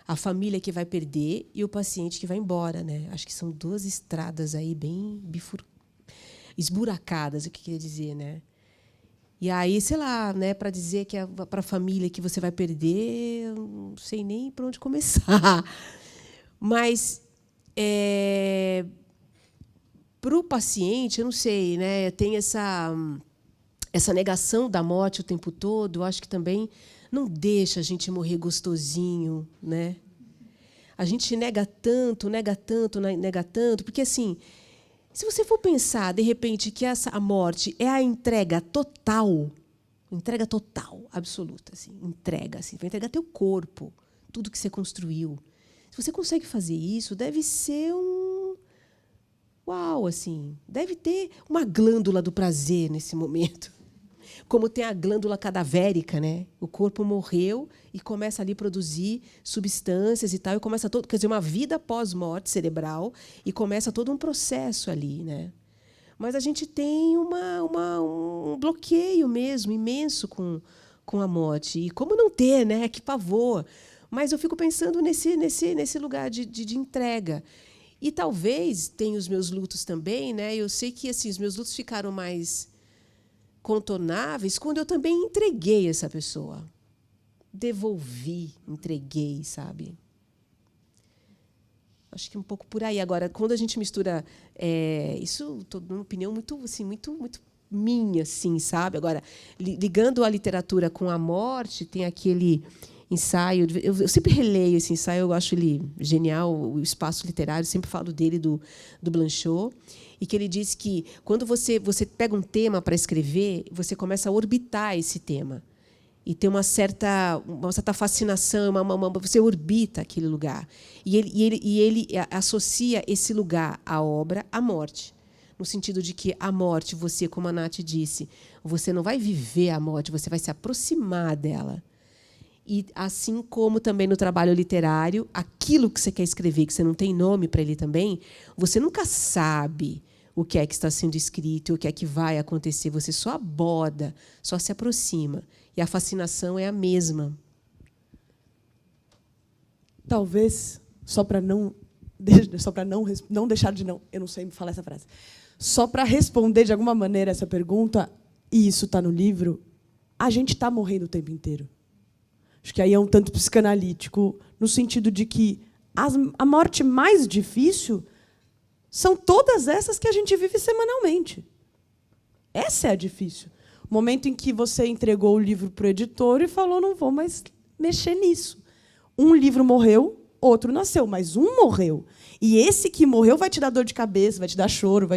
A família que vai perder e o paciente que vai embora, né? Acho que são duas estradas aí bem esburacadas, o que queria dizer, né? E aí, sei lá, né, para dizer que para a família que você vai perder, eu não sei nem por onde começar. Mas para o paciente, eu não sei, né? Tem essa negação da morte o tempo todo, eu acho que também não deixa a gente morrer gostosinho, né? A gente nega tanto, porque assim, se você for pensar de repente que a morte é a entrega total, absoluta, assim, entrega, assim, vai entregar teu corpo, tudo que você construiu. Se você consegue fazer isso, deve ser uau, assim, deve ter uma glândula do prazer nesse momento. Como tem a glândula cadavérica, né? O corpo morreu e começa ali a produzir substâncias e tal, e começa todo, quer dizer, uma vida pós-morte cerebral, e começa todo um processo ali, né? Mas a gente tem um bloqueio mesmo imenso com a morte. E como não ter, né? Que pavor. Mas eu fico pensando nesse lugar de entrega. E talvez tenha os meus lutos também, né? Eu sei que assim, os meus lutos ficaram mais contornáveis quando eu também entreguei essa pessoa. Devolvi, entreguei, sabe? Acho que um pouco por aí. Agora, quando a gente mistura... isso, estou dando uma opinião muito, assim, muito minha, assim, sabe? Agora, ligando a literatura com a morte, tem aquele ensaio... Eu sempre releio esse ensaio, eu acho ele genial, o espaço literário, sempre falo dele, do Blanchot, e que ele diz que, quando você pega um tema para escrever, você começa a orbitar esse tema. E tem uma certa fascinação, você orbita aquele lugar. E ele associa esse lugar à obra, à morte. No sentido de que a morte, você, como a Nath disse, você não vai viver a morte, você vai se aproximar dela. E, assim como também no trabalho literário, aquilo que você quer escrever, que você não tem nome para ele também, você nunca sabe o que é que está sendo escrito, o que é que vai acontecer. Você só aborda, só se aproxima. E a fascinação é a mesma. Talvez, só para não deixar de não... Eu não sei falar essa frase. Só para responder, de alguma maneira, essa pergunta, e isso está no livro, a gente está morrendo o tempo inteiro. Acho que aí é um tanto psicanalítico, no sentido de que a morte mais difícil São todas essas que a gente vive semanalmente. Essa é a difícil. O momento em que você entregou o livro para o editor e falou, não vou mais mexer nisso. Um livro morreu, outro nasceu, mas um morreu. E esse que morreu vai te dar dor de cabeça, vai te dar choro.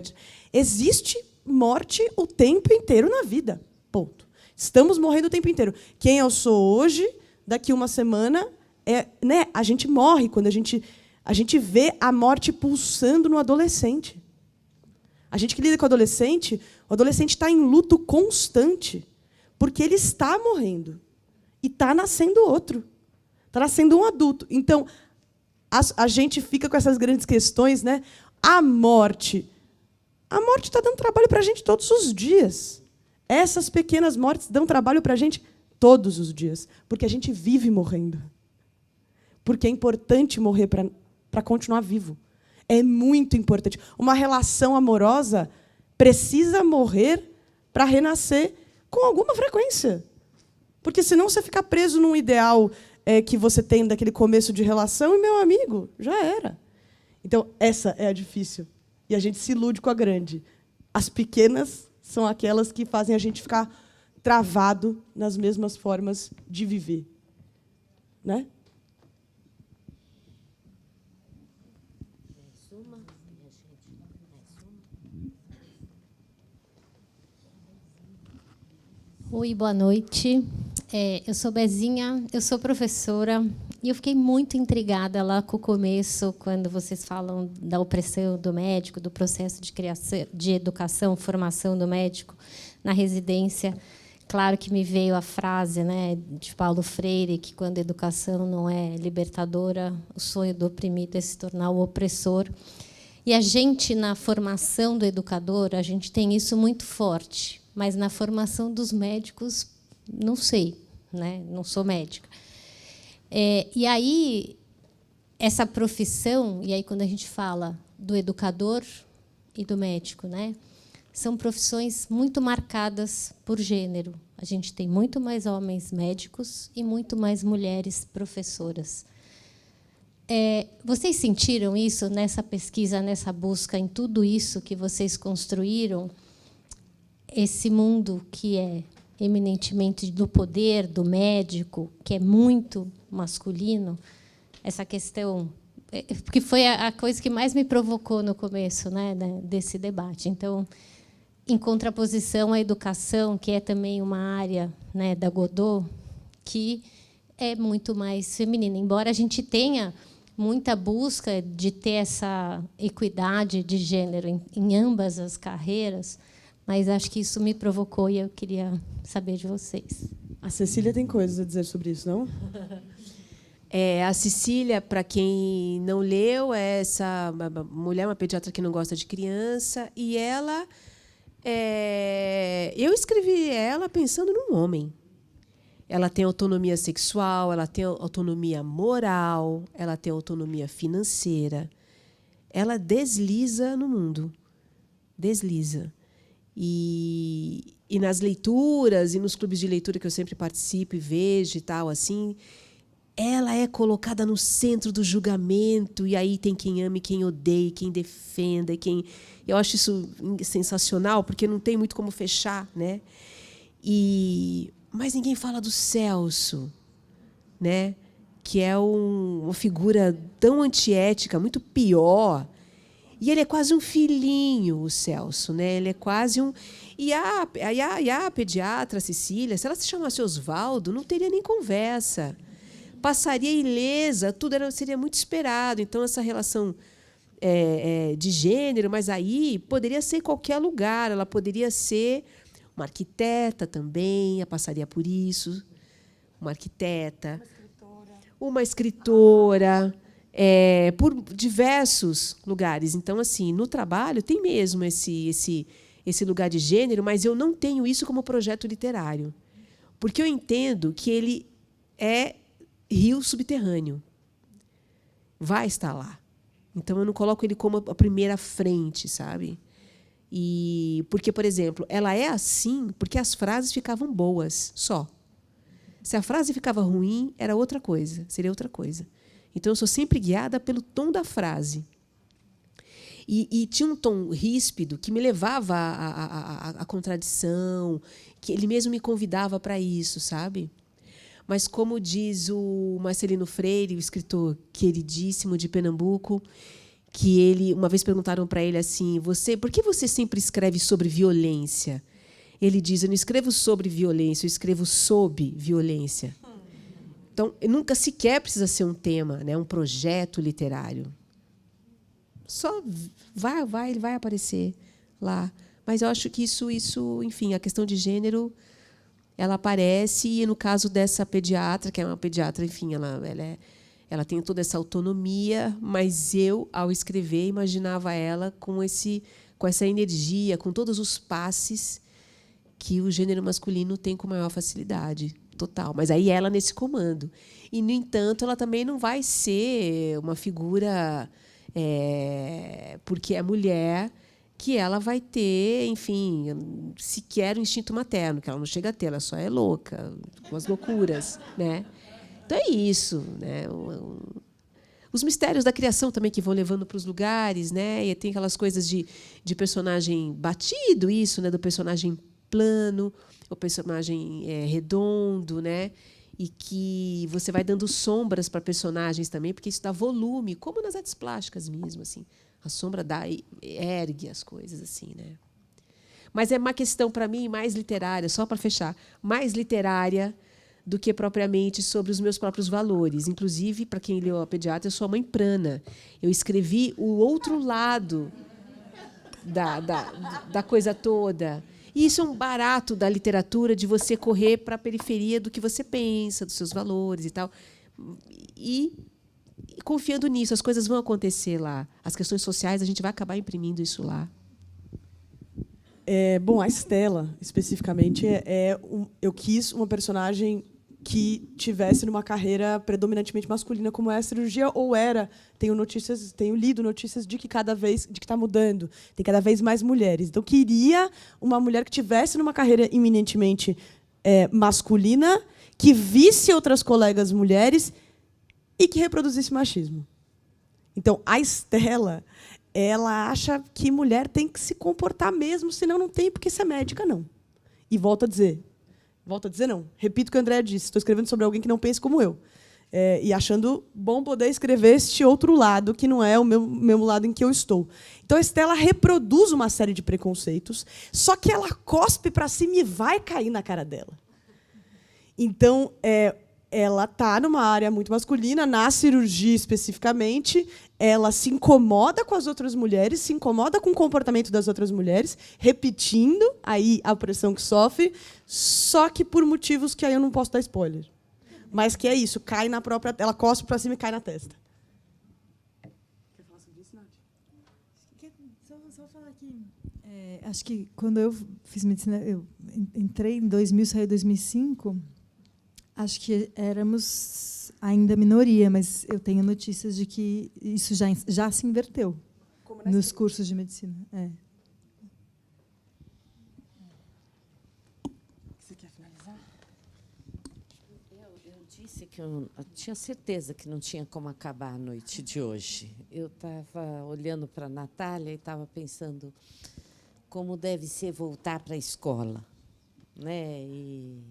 Existe morte o tempo inteiro na vida. Ponto. Estamos morrendo o tempo inteiro. Quem eu sou hoje, daqui uma semana, né? A gente morre quando a gente vê a morte pulsando no adolescente. A gente que lida com o adolescente está em luto constante, porque ele está morrendo. E está nascendo outro. Está nascendo um adulto. Então, a gente fica com essas grandes questões, né? A morte está dando trabalho para a gente todos os dias. Essas pequenas mortes dão trabalho para a gente todos os dias, porque a gente vive morrendo. Porque é importante morrer para continuar vivo. É muito importante. Uma relação amorosa precisa morrer para renascer com alguma frequência. Porque senão você fica preso num ideal que você tem daquele começo de relação e, meu amigo, já era. Então, essa é a difícil. E a gente se ilude com a grande. As pequenas são aquelas que fazem a gente ficar travado nas mesmas formas de viver. Né? Oi, boa noite. Eu sou Bezinha, eu sou professora e eu fiquei muito intrigada lá com o começo, quando vocês falam da opressão do médico, do processo de criação, de educação, formação do médico na residência. Claro que me veio a frase, né, de Paulo Freire, que quando a educação não é libertadora, o sonho do oprimido é se tornar o opressor. E a gente, na formação do educador, a gente tem isso muito forte. Mas na formação dos médicos, não sei, né? Não sou médica. E aí, essa profissão, e aí quando a gente fala do educador e do médico, né? São profissões muito marcadas por gênero. A gente tem muito mais homens médicos e muito mais mulheres professoras. Vocês sentiram isso nessa pesquisa, nessa busca, em tudo isso que vocês construíram? Esse mundo que é eminentemente do poder, do médico, que é muito masculino, essa questão, porque foi a coisa que mais me provocou no começo, né, desse debate. Então, em contraposição à educação, que é também uma área, né, da Godot, que é muito mais feminina, embora a gente tenha muita busca de ter essa equidade de gênero em ambas as carreiras. Mas acho que isso me provocou e eu queria saber de vocês. A Cecília tem coisas a dizer sobre isso, não? A Cecília, para quem não leu, é essa mulher, uma pediatra que não gosta de criança, e ela, eu escrevi ela pensando num homem. Ela tem autonomia sexual, ela tem autonomia moral, ela tem autonomia financeira. Ela desliza no mundo, desliza. E nas leituras e nos clubes de leitura que eu sempre participo e vejo e tal, assim, ela é colocada no centro do julgamento, e aí tem quem ame, quem odeie, quem defenda, quem... Eu acho isso sensacional, porque não tem muito como fechar, né? Mas ninguém fala do Celso, né? Que é uma figura tão antiética, muito pior. E ele é quase um filhinho, o Celso, né? Ele é quase um... E a pediatra, Cecília, se ela se chamasse Osvaldo, não teria nem conversa. Passaria ilesa, tudo seria muito esperado. Então, essa relação de gênero, mas aí poderia ser em qualquer lugar. Ela poderia ser uma arquiteta também, ela passaria por isso. Uma arquiteta. Uma escritora. Por diversos lugares. Então, assim, no trabalho tem mesmo esse lugar de gênero, mas eu não tenho isso como projeto literário, porque eu entendo que ele é rio subterrâneo. Vai estar lá. Então, eu não coloco ele como a primeira frente, sabe? Porque, por exemplo, ela é assim porque as frases ficavam boas, só. Se a frase ficava ruim, era outra coisa, seria outra coisa. Então, eu sou sempre guiada pelo tom da frase. E tinha um tom ríspido que me levava à contradição, que ele mesmo me convidava para isso, sabe? Mas, como diz o Marcelino Freire, o escritor queridíssimo de Pernambuco, que ele, uma vez perguntaram para ele assim: por que você sempre escreve sobre violência? Ele diz: eu não escrevo sobre violência, eu escrevo sob violência. Então, nunca sequer precisa ser um tema, né, um projeto literário. Só ele vai aparecer lá. Mas eu acho que isso, enfim, a questão de gênero, ela aparece, e no caso dessa pediatra, que é uma pediatra, enfim, ela tem toda essa autonomia, mas eu, ao escrever, imaginava ela com essa energia, com todos os passes que o gênero masculino tem com maior facilidade. Total. Mas aí ela nesse comando. E, no entanto, ela também não vai ser uma figura, porque é mulher, que ela vai ter, enfim, sequer o instinto materno, que ela não chega a ter, ela só é louca, com as loucuras, né? Então é isso, né? Os mistérios da criação também que vão levando para os lugares, né? E tem aquelas coisas de personagem batido, isso, né? Do personagem plano, o personagem redondo, né? E que você vai dando sombras para personagens também, porque isso dá volume, como nas artes plásticas mesmo, assim. A sombra ergue as coisas, assim, né? Mas é uma questão, para mim, mais literária, só para fechar, mais literária do que propriamente sobre os meus próprios valores. Inclusive, para quem leu A Pediatra, eu sou a mãe prana. Eu escrevi o outro lado da coisa toda. E isso é um barato da literatura, de você correr para a periferia do que você pensa, dos seus valores e tal. E confiando nisso, as coisas vão acontecer lá. As questões sociais, a gente vai acabar imprimindo isso lá. Bom, a Estela, especificamente, eu quis uma personagem que tivesse numa carreira predominantemente masculina, como é a cirurgia, ou era. Tenho lido notícias de que está mudando, tem cada vez mais mulheres. Então, queria uma mulher que tivesse numa carreira eminentemente masculina, que visse outras colegas mulheres e que reproduzisse machismo. Então, a Estela, ela acha que mulher tem que se comportar mesmo, senão não tem porque ser médica, não. E volto a dizer não, repito o que a Andréa disse, estou escrevendo sobre alguém que não pensa como eu. E achando bom poder escrever este outro lado, que não é o mesmo lado em que eu estou. Então, a Estela reproduz uma série de preconceitos, só que ela cospe para cima e vai cair na cara dela. Então, ela está numa área muito masculina, na cirurgia especificamente, ela se incomoda com as outras mulheres, se incomoda com o comportamento das outras mulheres, repetindo aí a opressão que sofre, só que por motivos que aí eu não posso dar spoiler. Mas que é isso, cai na própria... Ela cospe para cima e cai na testa. Quer falar sobre isso, Nath? Só falar aqui. Acho que quando eu fiz medicina, eu entrei em 2000, saí em 2005... Acho que éramos ainda minoria, mas eu tenho notícias de que isso já se inverteu nos cursos de medicina. Você quer finalizar? Eu disse que eu tinha certeza que não tinha como acabar a noite de hoje. Eu estava olhando para a Natália e estava pensando como deve ser voltar para a escola, né? E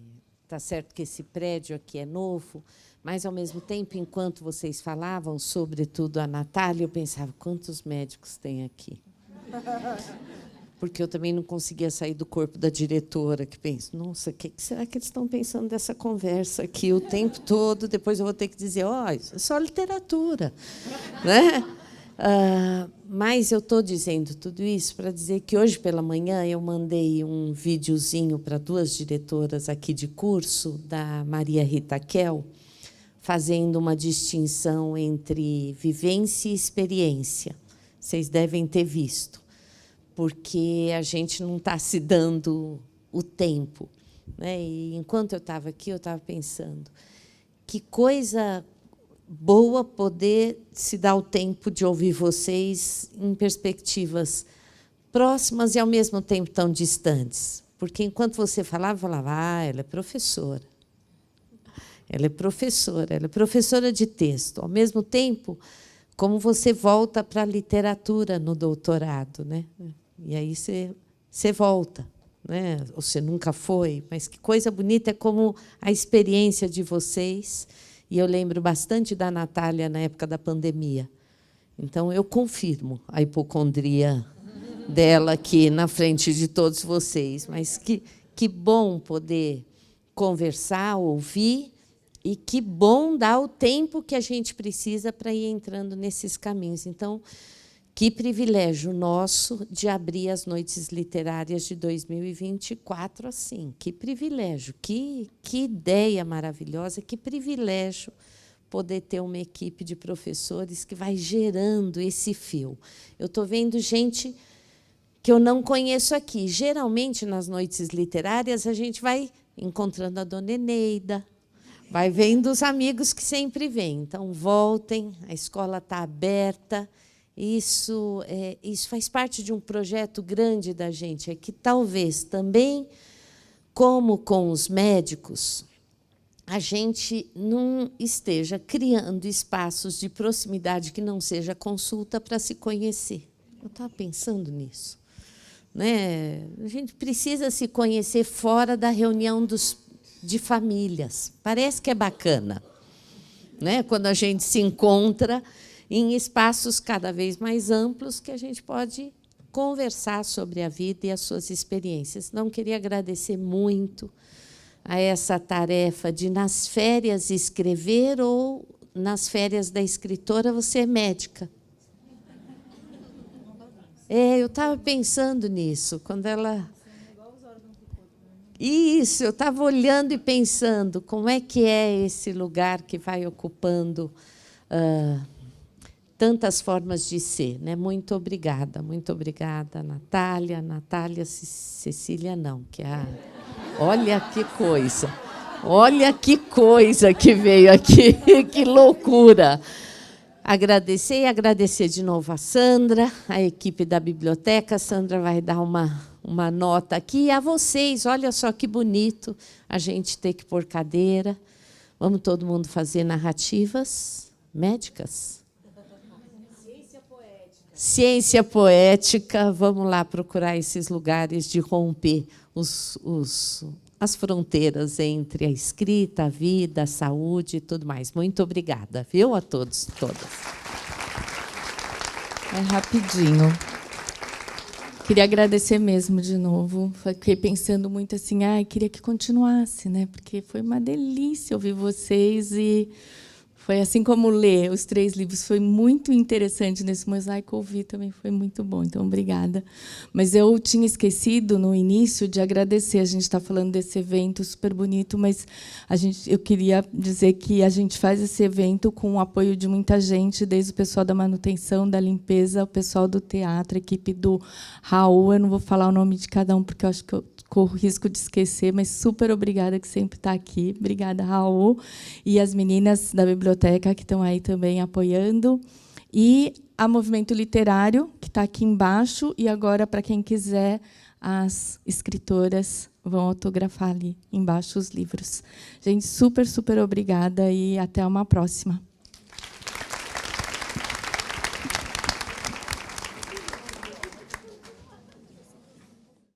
está certo que esse prédio aqui é novo, mas, ao mesmo tempo, enquanto vocês falavam, sobretudo a Natália, eu pensava, quantos médicos tem aqui? Porque eu também não conseguia sair do corpo da diretora, que penso, nossa, o que será que eles estão pensando dessa conversa aqui o tempo todo? Depois eu vou ter que dizer, isso é só literatura, né? Mas eu estou dizendo tudo isso para dizer que hoje pela manhã eu mandei um videozinho para 2 diretoras aqui de curso, da Maria Rita Kel, fazendo uma distinção entre vivência e experiência. Vocês devem ter visto, porque a gente não está se dando o tempo, né? E, enquanto eu estava aqui, eu estava pensando, que coisa boa poder se dar o tempo de ouvir vocês em perspectivas próximas e, ao mesmo tempo, tão distantes. Porque, enquanto você falava, ela é professora. Ela é professora de texto. Ao mesmo tempo, como você volta para a literatura no doutorado, né? E aí você volta, né? Você nunca foi, mas que coisa bonita é como a experiência de vocês. E eu lembro bastante da Natália na época da pandemia. Então, eu confirmo a hipocondria dela aqui na frente de todos vocês. Mas que bom poder conversar, ouvir, e que bom dar o tempo que a gente precisa para ir entrando nesses caminhos. Então, que privilégio nosso de abrir as Noites Literárias de 2024 assim. Que privilégio, que ideia maravilhosa, que privilégio poder ter uma equipe de professores que vai gerando esse fio. Eu estou vendo gente que eu não conheço aqui. Geralmente, nas Noites Literárias, a gente vai encontrando a dona Eneida, vai vendo os amigos que sempre vêm. Então, voltem, a escola está aberta. Isso faz parte de um projeto grande da gente, é que talvez também, como com os médicos, a gente não esteja criando espaços de proximidade que não seja consulta para se conhecer. Eu estava pensando nisso. Né? A gente precisa se conhecer fora da reunião de famílias. Parece que é bacana, né? Quando a gente se encontra em espaços cada vez mais amplos que a gente pode conversar sobre a vida e as suas experiências. Não queria agradecer muito a essa tarefa de, nas férias, escrever, ou, nas férias da escritora, você é médica. Eu estava pensando nisso, quando ela... Isso, eu estava olhando e pensando como é que é esse lugar que vai ocupando tantas formas de ser. Né? Muito obrigada, Natália. Natália Cecília, não, que é a... Olha que coisa que veio aqui, que loucura. Agradecer de novo a Sandra, a equipe da biblioteca. A Sandra vai dar uma nota aqui. E a vocês, olha só que bonito a gente ter que pôr cadeira. Vamos todo mundo fazer narrativas médicas? Ciência poética. Vamos lá procurar esses lugares de romper as fronteiras entre a escrita, a vida, a saúde e tudo mais. Muito obrigada, viu, a todos e todas. É rapidinho. Queria agradecer mesmo de novo. Fiquei pensando muito assim, queria que continuasse, né? Porque foi uma delícia ouvir vocês e foi assim como ler os 3 livros. Foi muito interessante nesse mosaico. Ouvir também foi muito bom. Então, obrigada. Mas eu tinha esquecido, no início, de agradecer. A gente está falando desse evento super bonito, mas eu queria dizer que a gente faz esse evento com o apoio de muita gente, desde o pessoal da manutenção, da limpeza, o pessoal do teatro, a equipe do Raul. Eu não vou falar o nome de cada um, porque eu acho que eu corro risco de esquecer, mas super obrigada, que sempre está aqui. Obrigada, Raul. E as meninas da biblioteca que estão aí também apoiando. E a Movimento Literário, que está aqui embaixo. E agora, para quem quiser, as escritoras vão autografar ali embaixo os livros. Gente, super obrigada e até uma próxima.